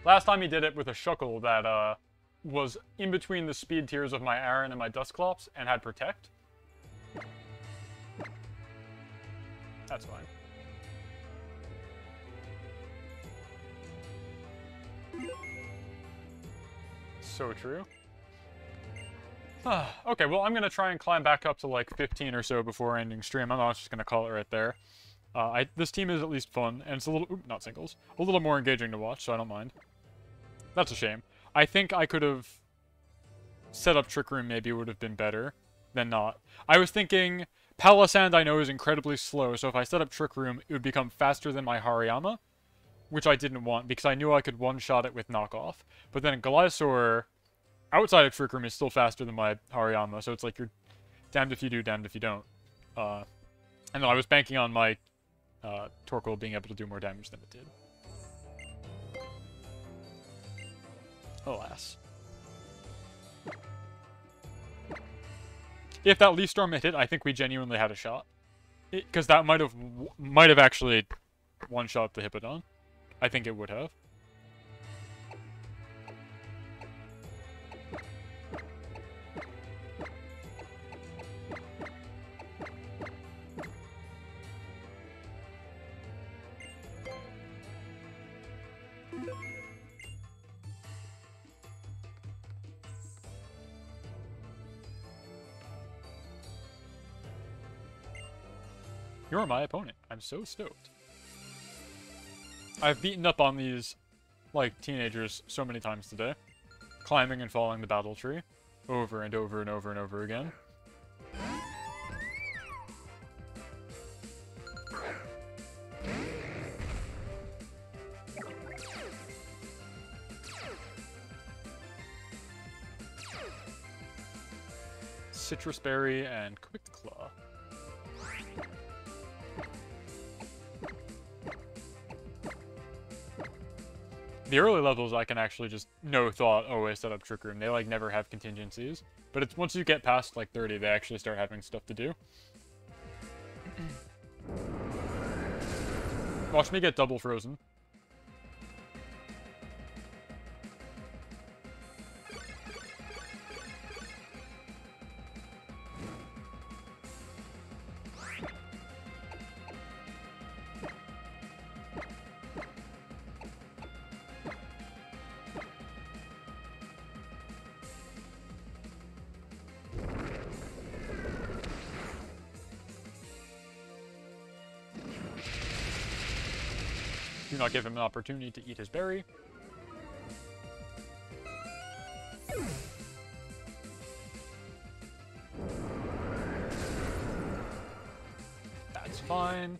Last time he did it with a Shuckle that, was in between the speed tiers of my Aaron and my Dusclops and had Protect. That's fine. So true. Okay, well, I'm gonna try and climb back up to like 15 or so before ending stream. I'm not just gonna call it right there. This team is at least fun, and it's a little, not singles, a little more engaging to watch, so I don't mind. That's a shame. I think I could have set up Trick Room, maybe it would have been better than not. I was thinking, Palossand I know is incredibly slow, so if I set up Trick Room, it would become faster than my Hariyama, which I didn't want, because I knew I could one-shot it with knockoff. But then Gliscor, outside of Trick Room, is still faster than my Hariyama, so it's like you're damned if you do, damned if you don't. And then I was banking on my Torkoal being able to do more damage than it did. Alas. If that Leaf Storm hit, I think we genuinely had a shot. Because that might have actually one-shot the Hippodon. I think it would have. You're my opponent. I'm so stoked. I've beaten up on these, like, teenagers so many times today. Climbing and falling the battle tree. over and over and over and over again. Citrus Berry and Quick Claw. The early levels I can actually just no thought always set up Trick Room. They like never have contingencies. But it's once you get past like 30 they actually start having stuff to do. Watch me get double frozen. Do not give him an opportunity to eat his berry. That's fine.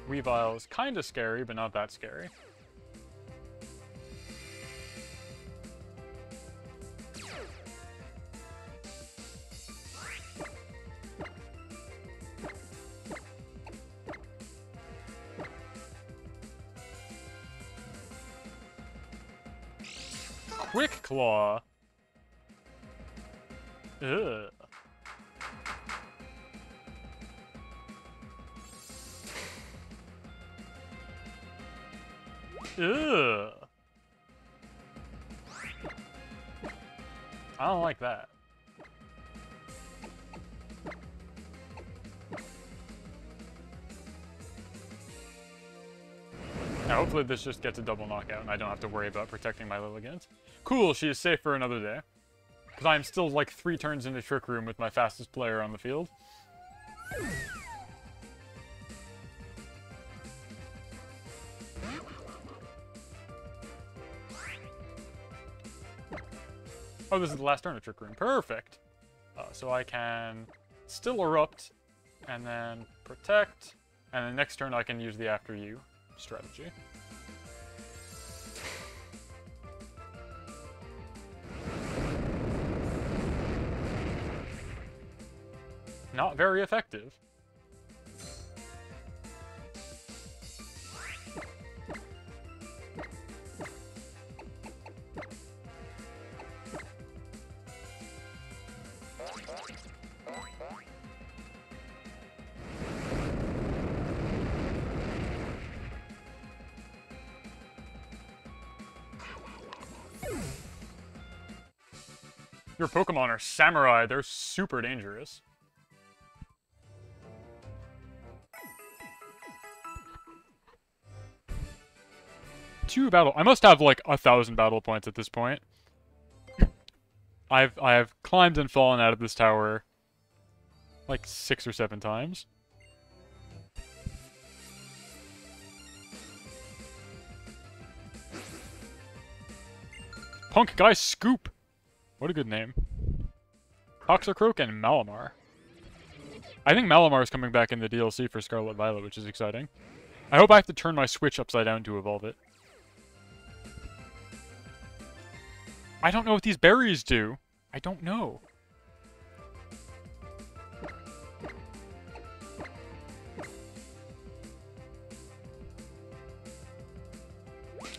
Weavile is kind of scary, but not that scary. Quick Claw. Ugh. Ugh. I don't like that. Now, hopefully this just gets a double knockout and I don't have to worry about protecting my Lilligant. Cool, she is safe for another day. Because I'm still like 3 turns into Trick Room with my fastest player on the field. Oh, this is the last turn of Trick Room. Perfect. So I can still Erupt, and then Protect, and then next turn I can use the After You strategy. Not very effective. Your Pokemon are samurai. They're super dangerous. I must have like 1,000 battle points at this point. I have climbed and fallen out of this tower like 6 or 7 times. Punk Guy Scoop. What a good name. Toxicroak and Malamar. I think Malamar is coming back in the DLC for Scarlet Violet, which is exciting. I hope I have to turn my Switch upside down to evolve it. I don't know what these berries do. I don't know.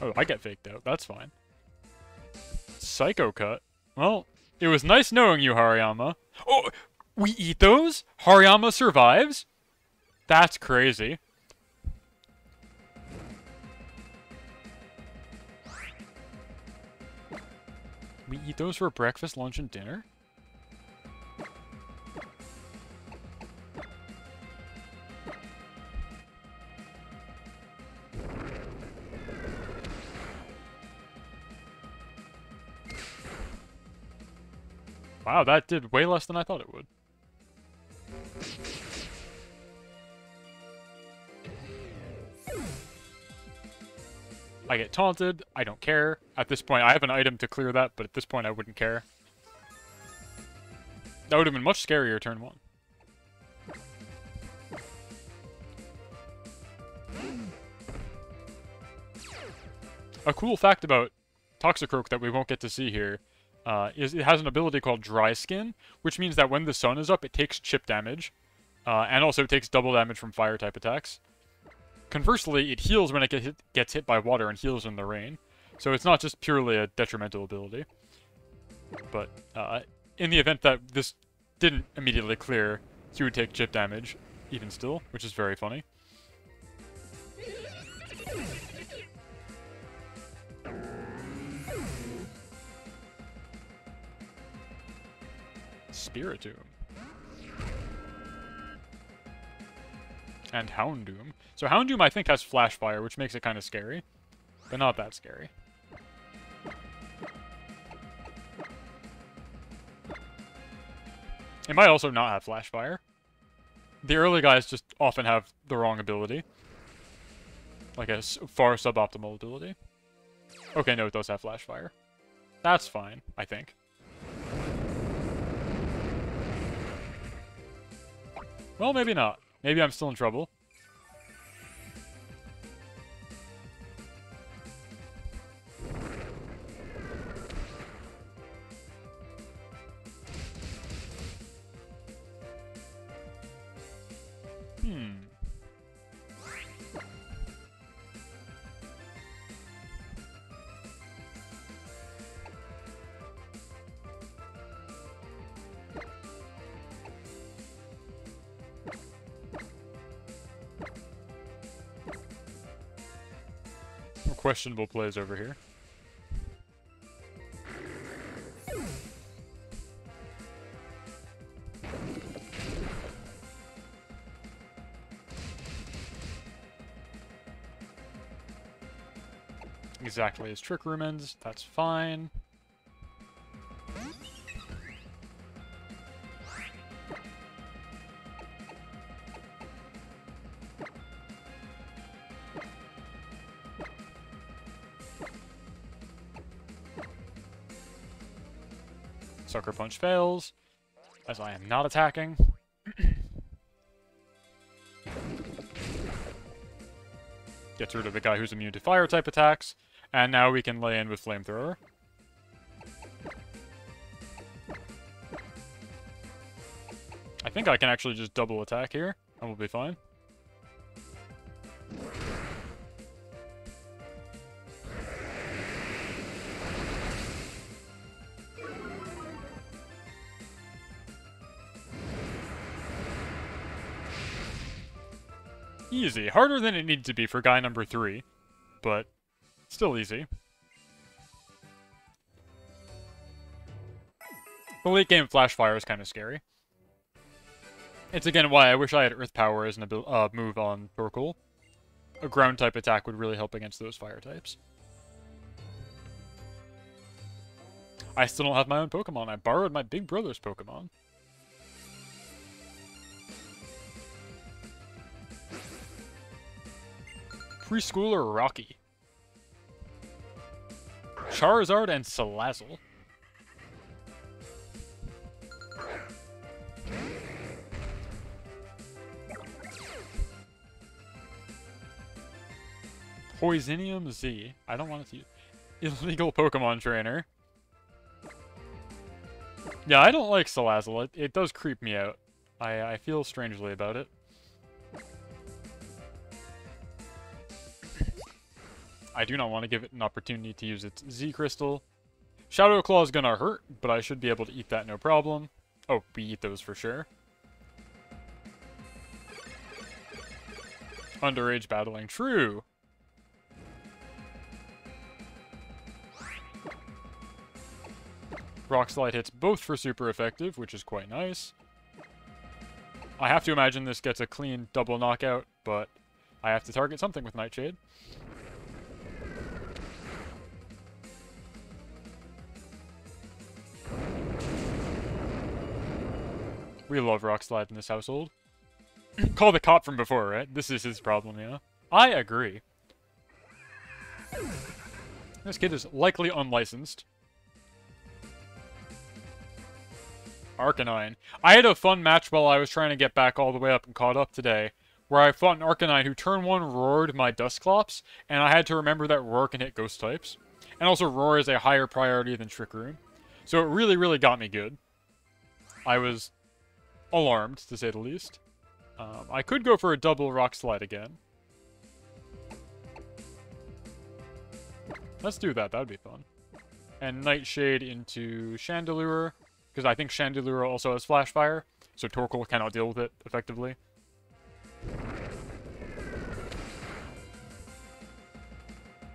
Oh, I get faked out. That's fine. Psycho Cut. Well, it was nice knowing you, Hariyama. Oh, we eat those? Hariyama survives? That's crazy. We eat those for breakfast, lunch, and dinner? Wow, that did way less than I thought it would. I get taunted. I don't care. At this point, I have an item to clear that, but at this point, I wouldn't care. That would have been much scarier turn 1. A cool fact about Toxicroak that we won't get to see here is it has an ability called Dry Skin, which means that when the sun is up, it takes chip damage, and also takes double damage from fire-type attacks. Conversely, it heals when it gets hit by water and heals in the rain, so it's not just purely a detrimental ability. But in the event that this didn't immediately clear, he would take chip damage, even still, which is very funny. Spiritomb. And Houndoom. So Houndoom, I think, has Flash Fire, which makes it kind of scary. But not that scary. It might also not have Flash Fire. The early guys just often have the wrong ability. Like a far suboptimal ability. Okay, no, it does have Flash Fire. That's fine, I think. Well, maybe not. Maybe I'm still in trouble. Questionable plays over here. Exactly as Trick Room ends, that's fine. Sucker Punch fails, as I am not attacking. Gets rid of the guy who's immune to fire-type attacks, and now we can lay in with Flamethrower. I think I can actually just double attack here, and we'll be fine. Easy. Harder than it needed to be for guy number 3, but still easy. The late game Flash Fire is kind of scary. It's again why I wish I had Earth Power as an move on Torkoal. A ground type attack would really help against those fire types. I still don't have my own Pokemon. I borrowed my big brother's Pokemon. Preschooler Rocky. Charizard and Salazzle. Poisonium Z. I don't want it to use. Illegal Pokemon Trainer. Yeah, I don't like Salazzle. It does creep me out. I feel strangely about it. I do not want to give it an opportunity to use its Z Crystal. Shadow Claw is gonna hurt, but I should be able to eat that no problem. Oh, we eat those for sure. Underage battling, true. Rock Slide hits both for super effective, which is quite nice. I have to imagine this gets a clean double knockout, but I have to target something with Nightshade. We love Rock Slide in this household. Call the cop from before, right? This is his problem, yeah? I agree. This kid is likely unlicensed. Arcanine. I had a fun match while I was trying to get back all the way up and caught up today, where I fought an Arcanine who turn 1 roared my Dusclops, and I had to remember that Roar can hit Ghost types. And also Roar is a higher priority than Trick Room. So it really, really got me good. I was alarmed, to say the least. I could go for a double Rock Slide again. Let's do that, that'd be fun. And Nightshade into Chandelure, because I think Chandelure also has Flash Fire, so Torkoal cannot deal with it effectively.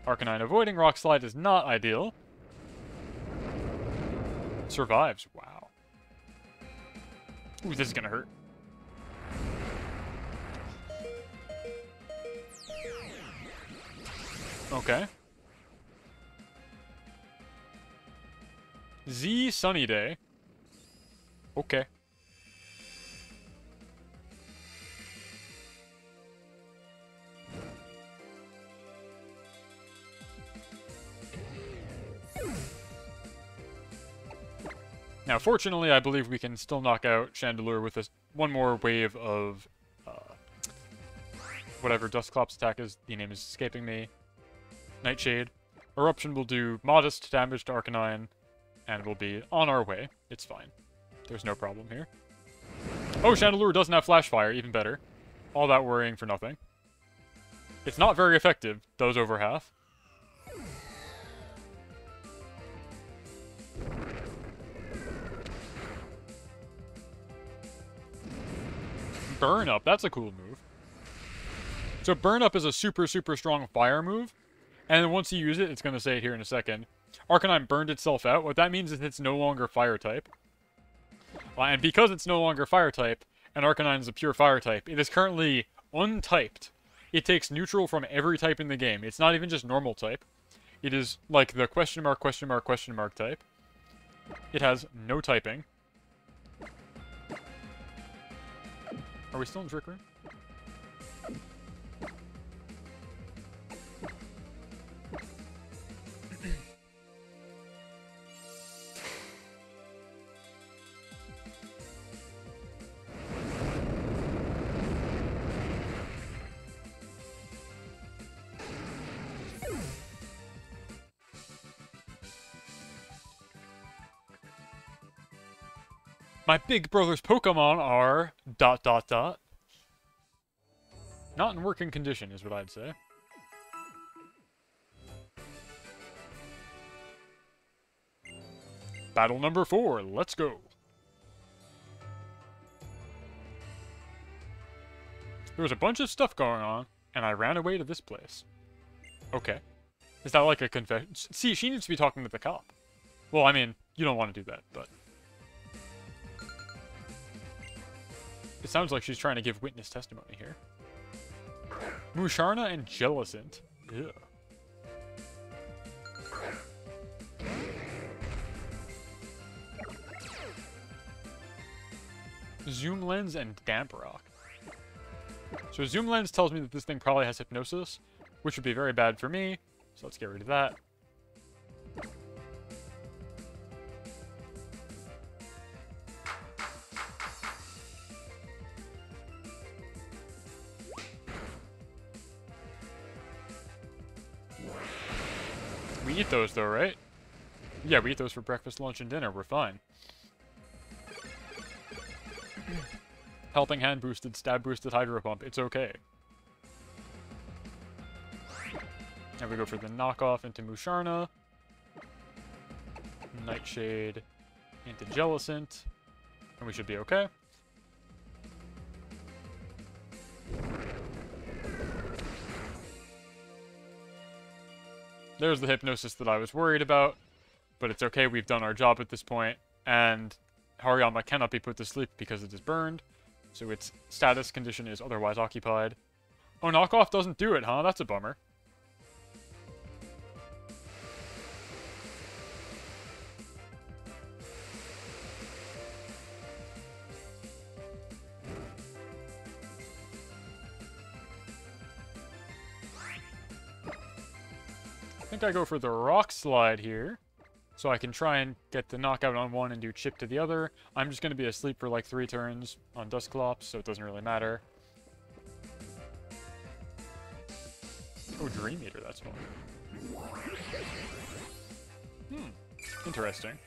Arcanine avoiding Rock Slide is not ideal. Survives, wow. Ooh, this is gonna hurt. Okay. Z Sunny Day. Okay. Now, fortunately, I believe we can still knock out Chandelure with this one more wave of whatever Dusclops attack is. The name is escaping me. Nightshade. Eruption will do modest damage to Arcanine, and we'll be on our way. It's fine. There's no problem here. Oh, Chandelure doesn't have Flash Fire, even better. All that worrying for nothing. It's not very effective, does over half. Burn Up, that's a cool move. So Burn Up is a super, super strong fire move, and then once you use it, it's going to say it here in a second, Arcanine burned itself out. What that means is it's no longer fire type. And because it's no longer fire type, and Arcanine is a pure fire type, it is currently untyped. It takes neutral from every type in the game. It's not even just normal type. It is like the question mark, question mark, question mark type. It has no typing. Are we still in Trick Room? My big brother's Pokemon are... ... Not in working condition, is what I'd say. Battle number 4, let's go. There was a bunch of stuff going on, and I ran away to this place. Okay. Is that like a confession? See, she needs to be talking to the cop. Well, I mean, you don't want to do that, but... It sounds like she's trying to give witness testimony here. Musharna and Jellicent. Ew. Zoom Lens and Damp Rock. So Zoom Lens tells me that this thing probably has Hypnosis, which would be very bad for me, so let's get rid of that. We eat those though, right? Yeah, we eat those for breakfast, lunch, and dinner. We're fine. Helping Hand boosted, stab boosted, Hydro Pump. It's okay. Now we go for the knockoff into Musharna. Nightshade into Jellicent. And we should be okay. There's the Hypnosis that I was worried about, but it's okay, we've done our job at this point, and Hariyama cannot be put to sleep because it is burned, so its status condition is otherwise occupied. Oh, knockoff doesn't do it, huh? That's a bummer. think I go for the rock slide here. So I can try and get the knockout on one and do chip to the other. I'm just going to be asleep for like 3 turns on Dusclops, so it doesn't really matter. Oh, Dream Eater, that's fun. Interesting.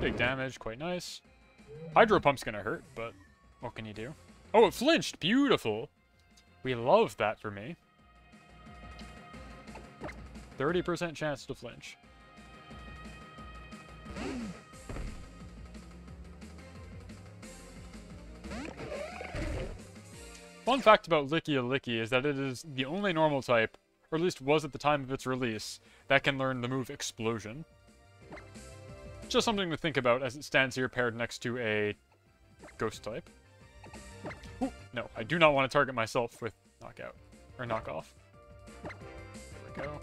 Big damage, quite nice. Hydro Pump's gonna hurt, but what can you do? Oh, it flinched! Beautiful! We love that for me. 30% chance to flinch. Fun fact about Licky is that it is the only normal type, or at least was at the time of its release, that can learn the move Explosion. Just something to think about as it stands here paired next to a Ghost type. Ooh, no, I do not want to target myself with Knockout, or Knockoff. There we go.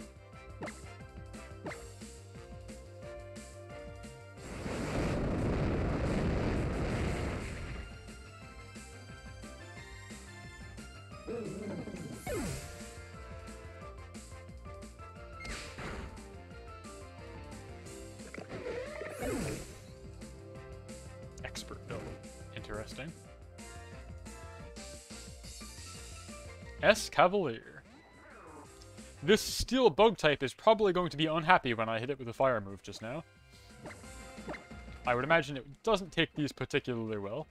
Expert build. Interesting. S Cavalier. This steel bug type is probably going to be unhappy when I hit it with a fire move just now. I would imagine it doesn't take these particularly well.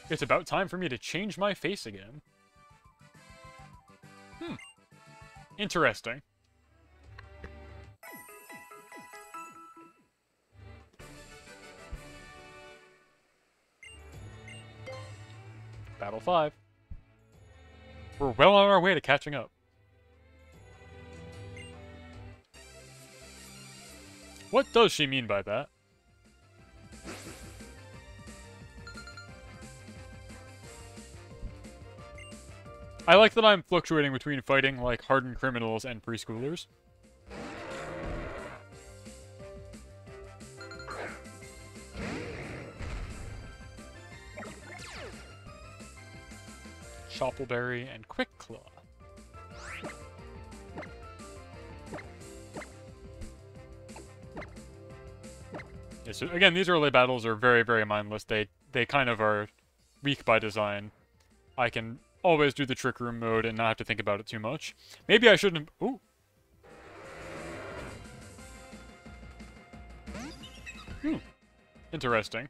It's about time for me to change my face again. Interesting. Battle 5. We're well on our way to catching up. What does she mean by that? I like that I'm fluctuating between fighting like hardened criminals and preschoolers. Choppleberry and Quick Claw. Yeah, so again, these early battles are very, very mindless. They kind of are weak by design. I can always do the Trick Room mode and not have to think about it too much. Maybe I shouldn't... Ooh. Interesting.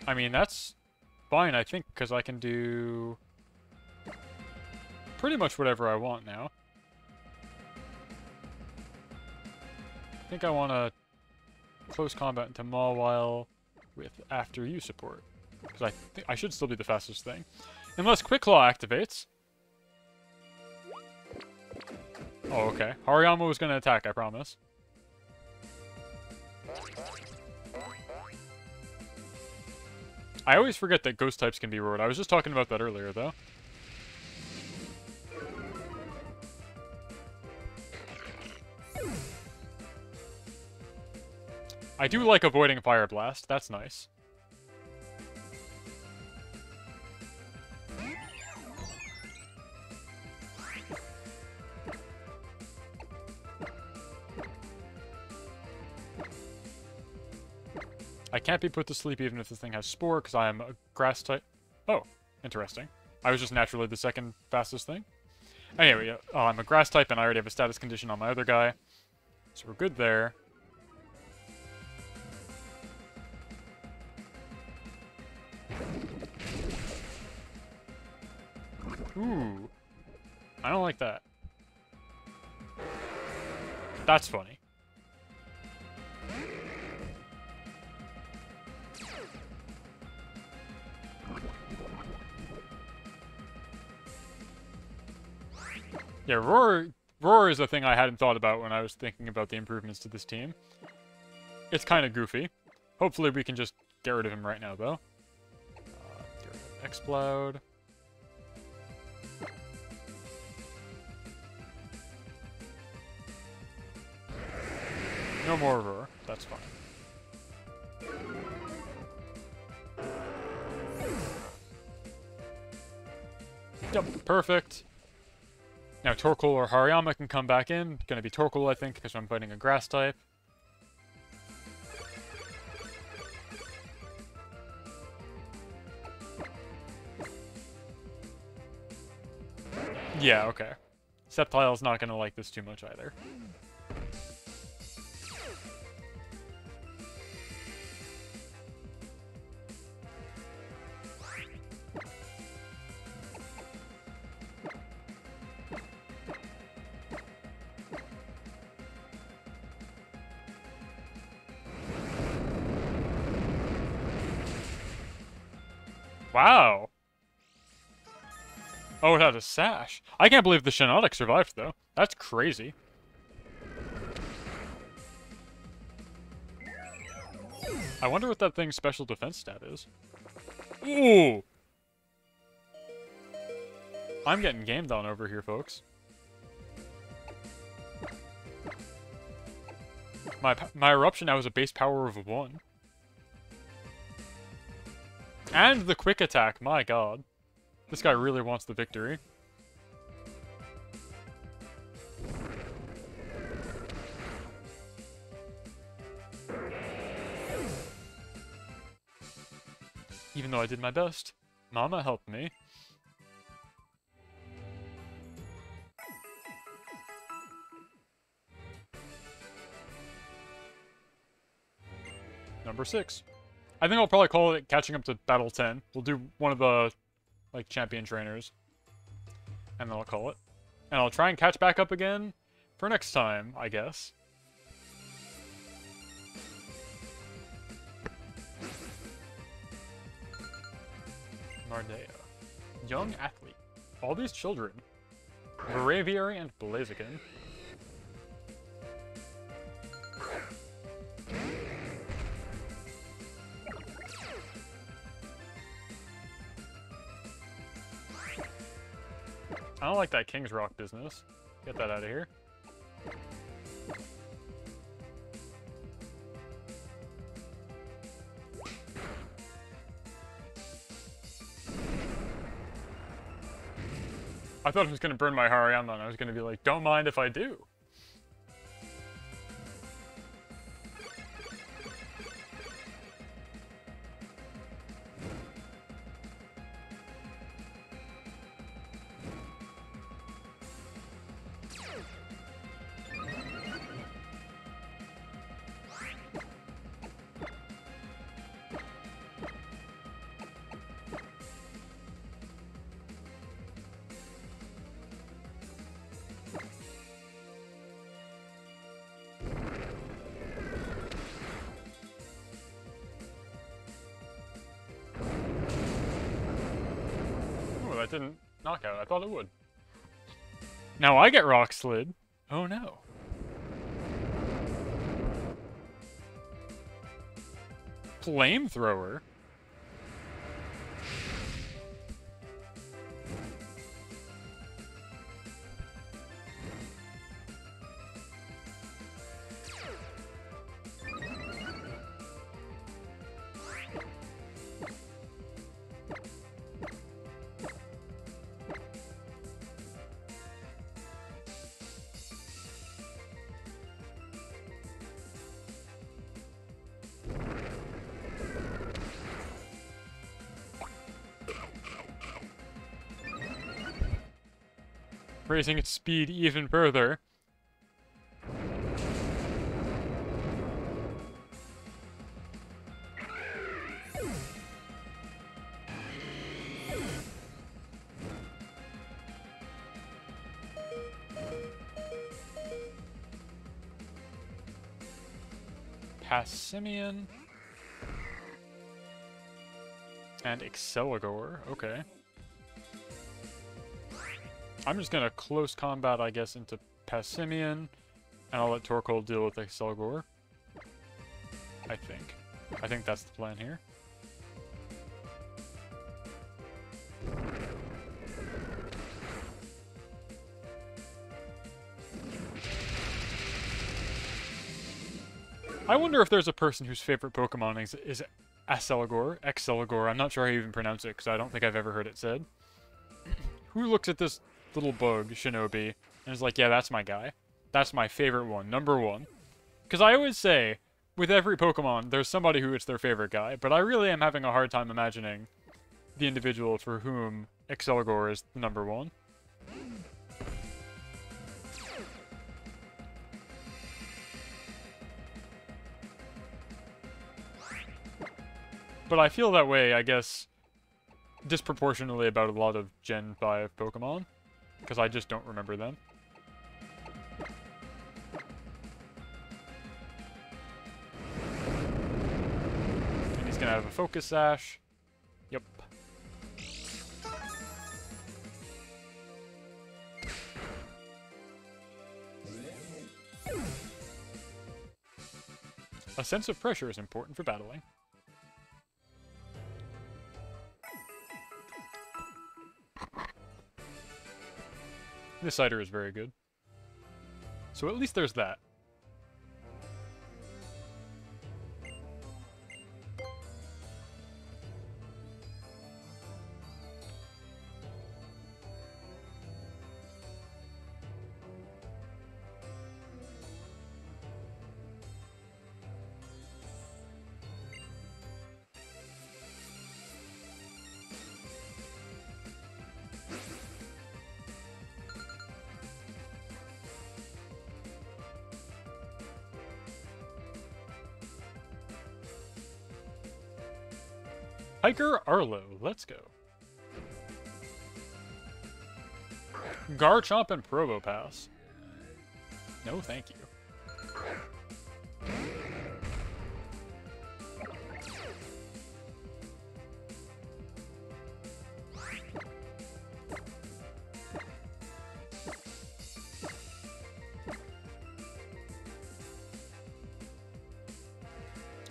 I mean, that's fine, I think, because I can do pretty much whatever I want now. I think I want to close combat into Mawile with After You support. Because I think I should still be the fastest thing. Unless Quick Claw activates. Oh, okay. Hariyama was going to attack, I promise. I always forget that ghost types can be roared. I was just talking about that earlier, though. I do like avoiding Fire Blast. That's nice. I can't be put to sleep even if this thing has Spore, because I am a grass type. Oh, interesting. I was just naturally the second fastest thing. Anyway, I'm a grass type, and I already have a status condition on my other guy. So we're good there. Ooh. I don't like that. That's funny. Yeah, Roar is a thing I hadn't thought about when I was thinking about the improvements to this team. It's kind of goofy. Hopefully we can just get rid of him right now, though. Explode. No more roar. That's fine. Yep, perfect. Now Torkoal or Hariyama can come back in. Gonna be Torkoal, I think, because I'm fighting a grass type. Yeah, okay. Sceptile's not gonna like this too much either. Wow. Oh, it had a sash. I can't believe the Shiinotic survived, though. That's crazy. I wonder what that thing's special defense stat is. Ooh! I'm getting gamed on over here, folks. My eruption now has a base power of 1. And the quick attack, my god. This guy really wants the victory. Even though I did my best, Mama helped me. Number 6. I think I'll probably call it catching up to Battle 10. We'll do one of the, like, champion trainers. And then I'll call it. And I'll try and catch back up again for next time, I guess. Nardea. Young athlete. All these children. Braviary and Blaziken. I don't like that King's Rock business. Get that out of here. I thought it was going to burn my Hariyama, and I was going to be like, don't mind if I do. That didn't knock out. I thought it would. Now I get rock slid. Oh no. Flamethrower? Raising its speed even further. Passimian. And Exceligor, okay. I'm just gonna close combat, I guess, into Passimian, and I'll let Torkoal deal with Exceligor. I think. I think that's the plan here. I wonder if there's a person whose favorite Pokemon is Exceligor. I'm not sure how you even pronounce it, because I don't think I've ever heard it said. Who looks at this little bug, Shinobi, and is like, yeah, that's my guy. That's my favorite one, number one. Because I always say, with every Pokemon, there's somebody who it's their favorite guy, but I really am having a hard time imagining the individual for whom Exceligor is the number one. But I feel that way, I guess, disproportionately about a lot of Gen 5 Pokemon, because I just don't remember them. And he's gonna have a Focus Sash. Yep. A sense of pressure is important for battling. This cider is very good. So at least there's that. Hiker Arlo, let's go. Garchomp and Probopass. No, thank you.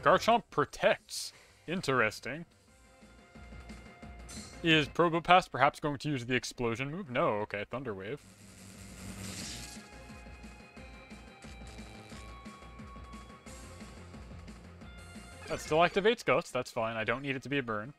Garchomp protects. Interesting. Is Probopass perhaps going to use the explosion move? No, okay, Thunder Wave. That still activates Guts, that's fine. I don't need it to be a burn.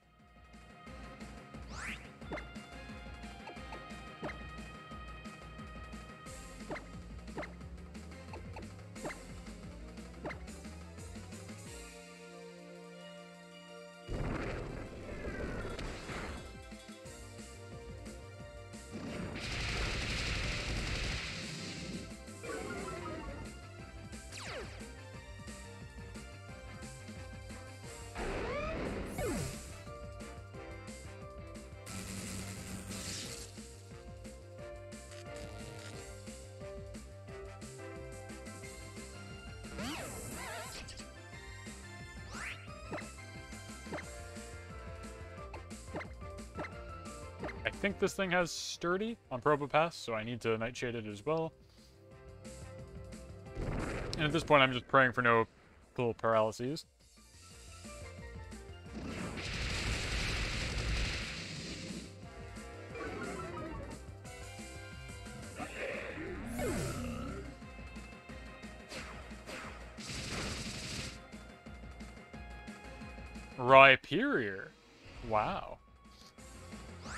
I think this thing has Sturdy on Probopass, so I need to Nightshade it as well. And at this point, I'm just praying for no full paralyses. Rhyperior. Wow.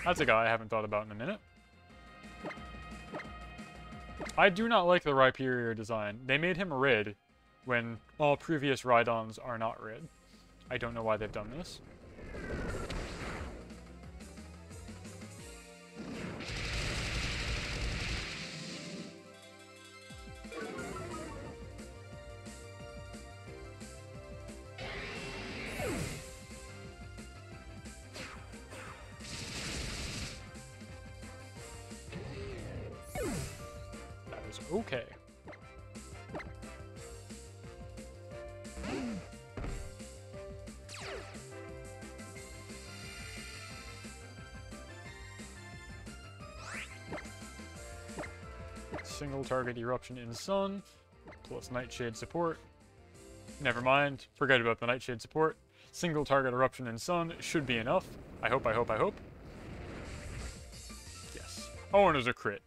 That's a guy I haven't thought about in a minute. I do not like the Rhyperior design. They made him red when all previous Rhydons are not red. I don't know why they've done this. Okay. Single target eruption in Sun, plus Nightshade support. Never mind, forget about the Nightshade support. Single target eruption in Sun should be enough. I hope. Yes. Oh, and it was a crit.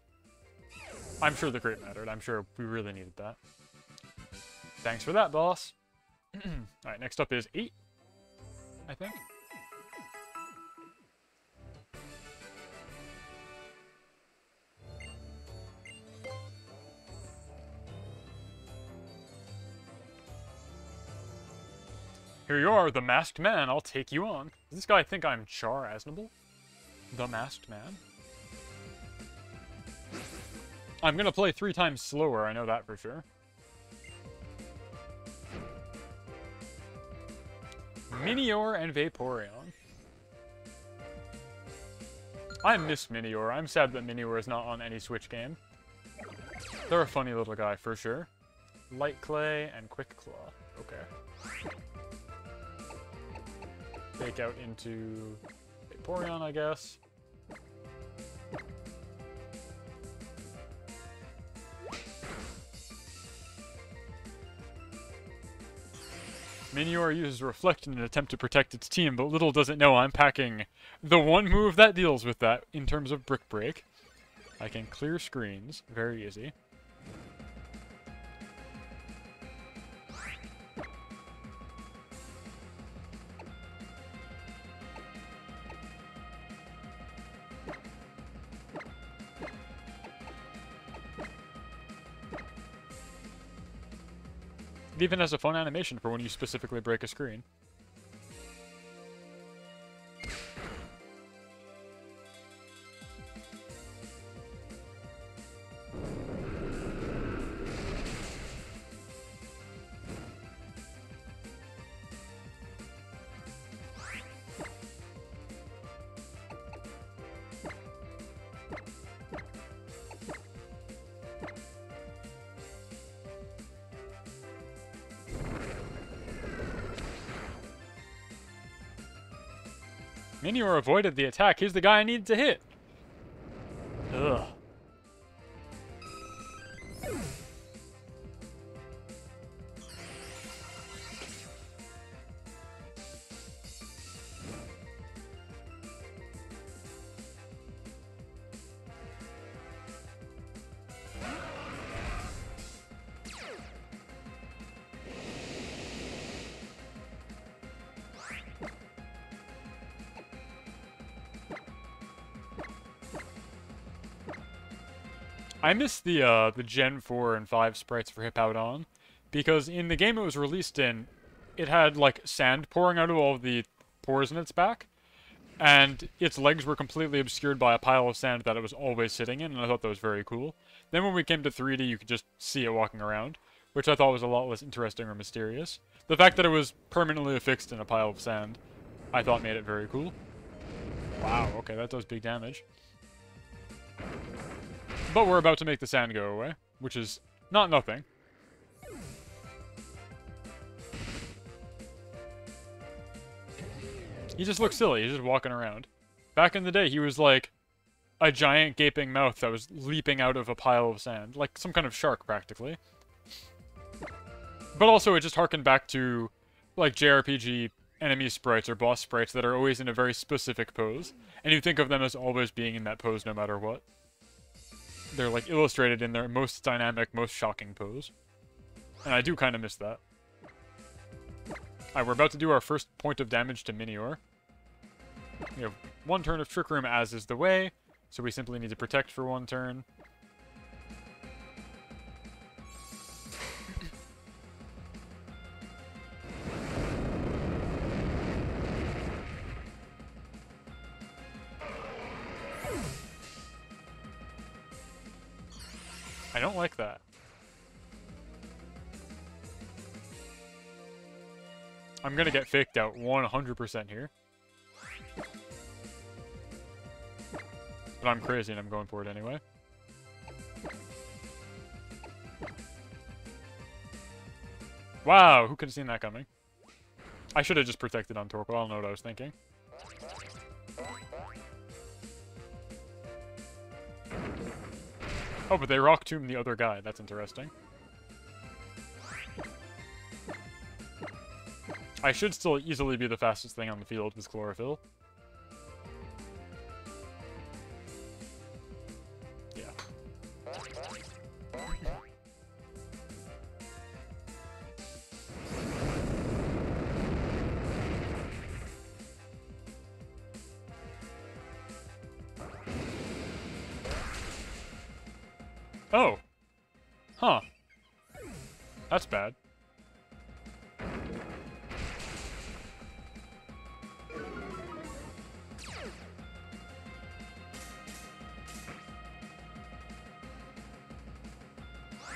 I'm sure the crit mattered. I'm sure we really needed that. Thanks for that, boss. Alright, next up is 8, I think. Here you are, the masked man, I'll take you on. Does this guy think I'm Char Aznable? The masked man? I'm gonna play 3 times slower, I know that for sure. Minior and Vaporeon. I miss Minior. I'm sad that Minior is not on any Switch game. They're a funny little guy, for sure. Light Clay and Quick Claw. Okay. Fake out into Vaporeon, I guess. Minior uses Reflect in an attempt to protect its team, but little does it know I'm packing the one move that deals with that in terms of Brick Break. I can clear screens. Very easy. It even has a fun animation for when you specifically break a screen. Minior avoided the attack. He's the guy I needed to hit. Ugh. I miss the Gen 4 and 5 sprites for Hippowdon, because in the game it was released in, it had, like, sand pouring out of all of the pores in its back, and its legs were completely obscured by a pile of sand that it was always sitting in, and I thought that was very cool. Then when we came to 3D, you could just see it walking around, which I thought was a lot less interesting or mysterious. The fact that it was permanently affixed in a pile of sand, I thought made it very cool. Wow, okay, that does big damage. But we're about to make the sand go away, which is not nothing. He just looks silly, he's just walking around. Back in the day, he was like a giant gaping mouth that was leaping out of a pile of sand. Like some kind of shark, practically. But also, it just harkened back to, like, JRPG enemy sprites or boss sprites that are always in a very specific pose. And you think of them as always being in that pose no matter what. They're, like, illustrated in their most dynamic, most shocking pose. And I do kind of miss that. Alright, we're about to do our first point of damage to Minior. We have 1 turn of Trick Room, as is the way, so we simply need to protect for 1 turn. I don't like that. I'm gonna get faked out 100% here. But I'm crazy and I'm going for it anyway. Wow, who could have seen that coming? I should have just protected on Torkoal, I don't know what I was thinking. Oh, but they Rock Tomb the other guy. That's interesting. I should still easily be the fastest thing on the field with Chlorophyll. Yeah. Oh. Huh. That's bad.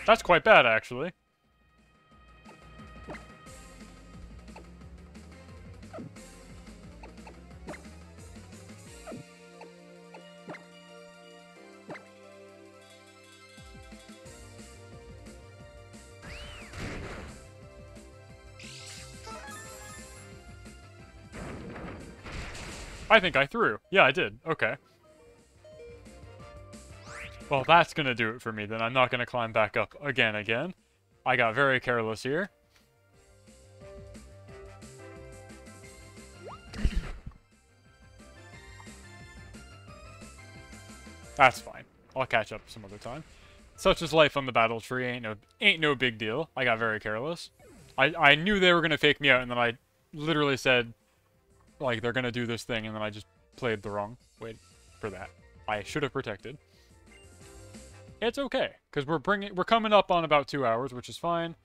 That's quite bad, actually. I think I threw. Yeah, I did. Okay. Well, that's gonna do it for me, then. I'm not gonna climb back up again. I got very careless here. That's fine. I'll catch up some other time. Such is life on the battle tree. Ain't no big deal. I got very careless. I knew they were gonna fake me out, and then I literally said, like, they're gonna do this thing, and then I just played the wrong way for that. I should have protected. It's okay, because we're coming up on about 2 hours, which is fine.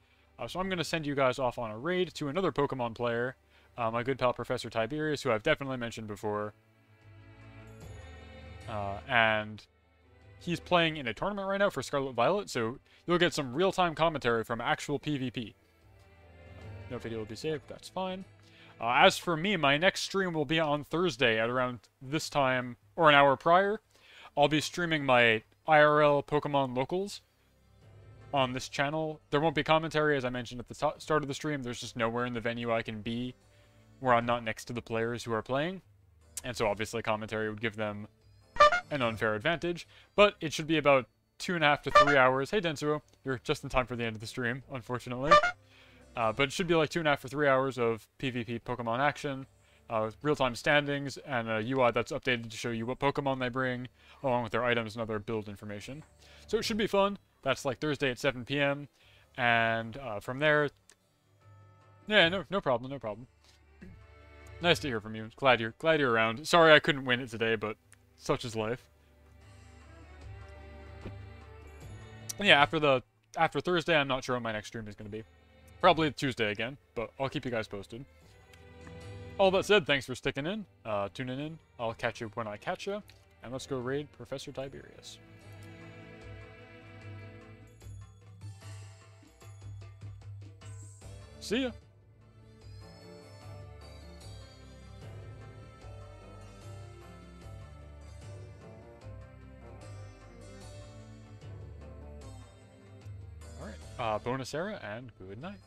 So I'm gonna send you guys off on a raid to another Pokemon player, my good pal Professor Tiberius, who I've definitely mentioned before. And he's playing in a tournament right now for Scarlet Violet, so you'll get some real-time commentary from actual PvP. No video will be saved, that's fine. As for me, my next stream will be on Thursday at around this time, or an hour prior. I'll be streaming my IRL Pokemon locals on this channel. There won't be commentary, as I mentioned at the start of the stream. There's just nowhere in the venue I can be where I'm not next to the players who are playing. And so obviously commentary would give them an unfair advantage. But it should be about 2.5 to 3 hours. Hey Densuo, you're just in time for the end of the stream, unfortunately. But it should be like 2.5 to 3 hours of PvP Pokemon action, real-time standings, and a UI that's updated to show you what Pokemon they bring, along with their items and other build information. So it should be fun. That's like Thursday at 7 p.m. And from there, yeah, no problem. Nice to hear from you. Glad you're around. Sorry I couldn't win it today, but such is life. And yeah, after Thursday, I'm not sure what my next stream is going to be. Probably Tuesday again, but I'll keep you guys posted. All that said, thanks for sticking in, tuning in. I'll catch you when I catch you, and let's go raid Professor Tiberius. See ya! Alright, bonus era, and good night.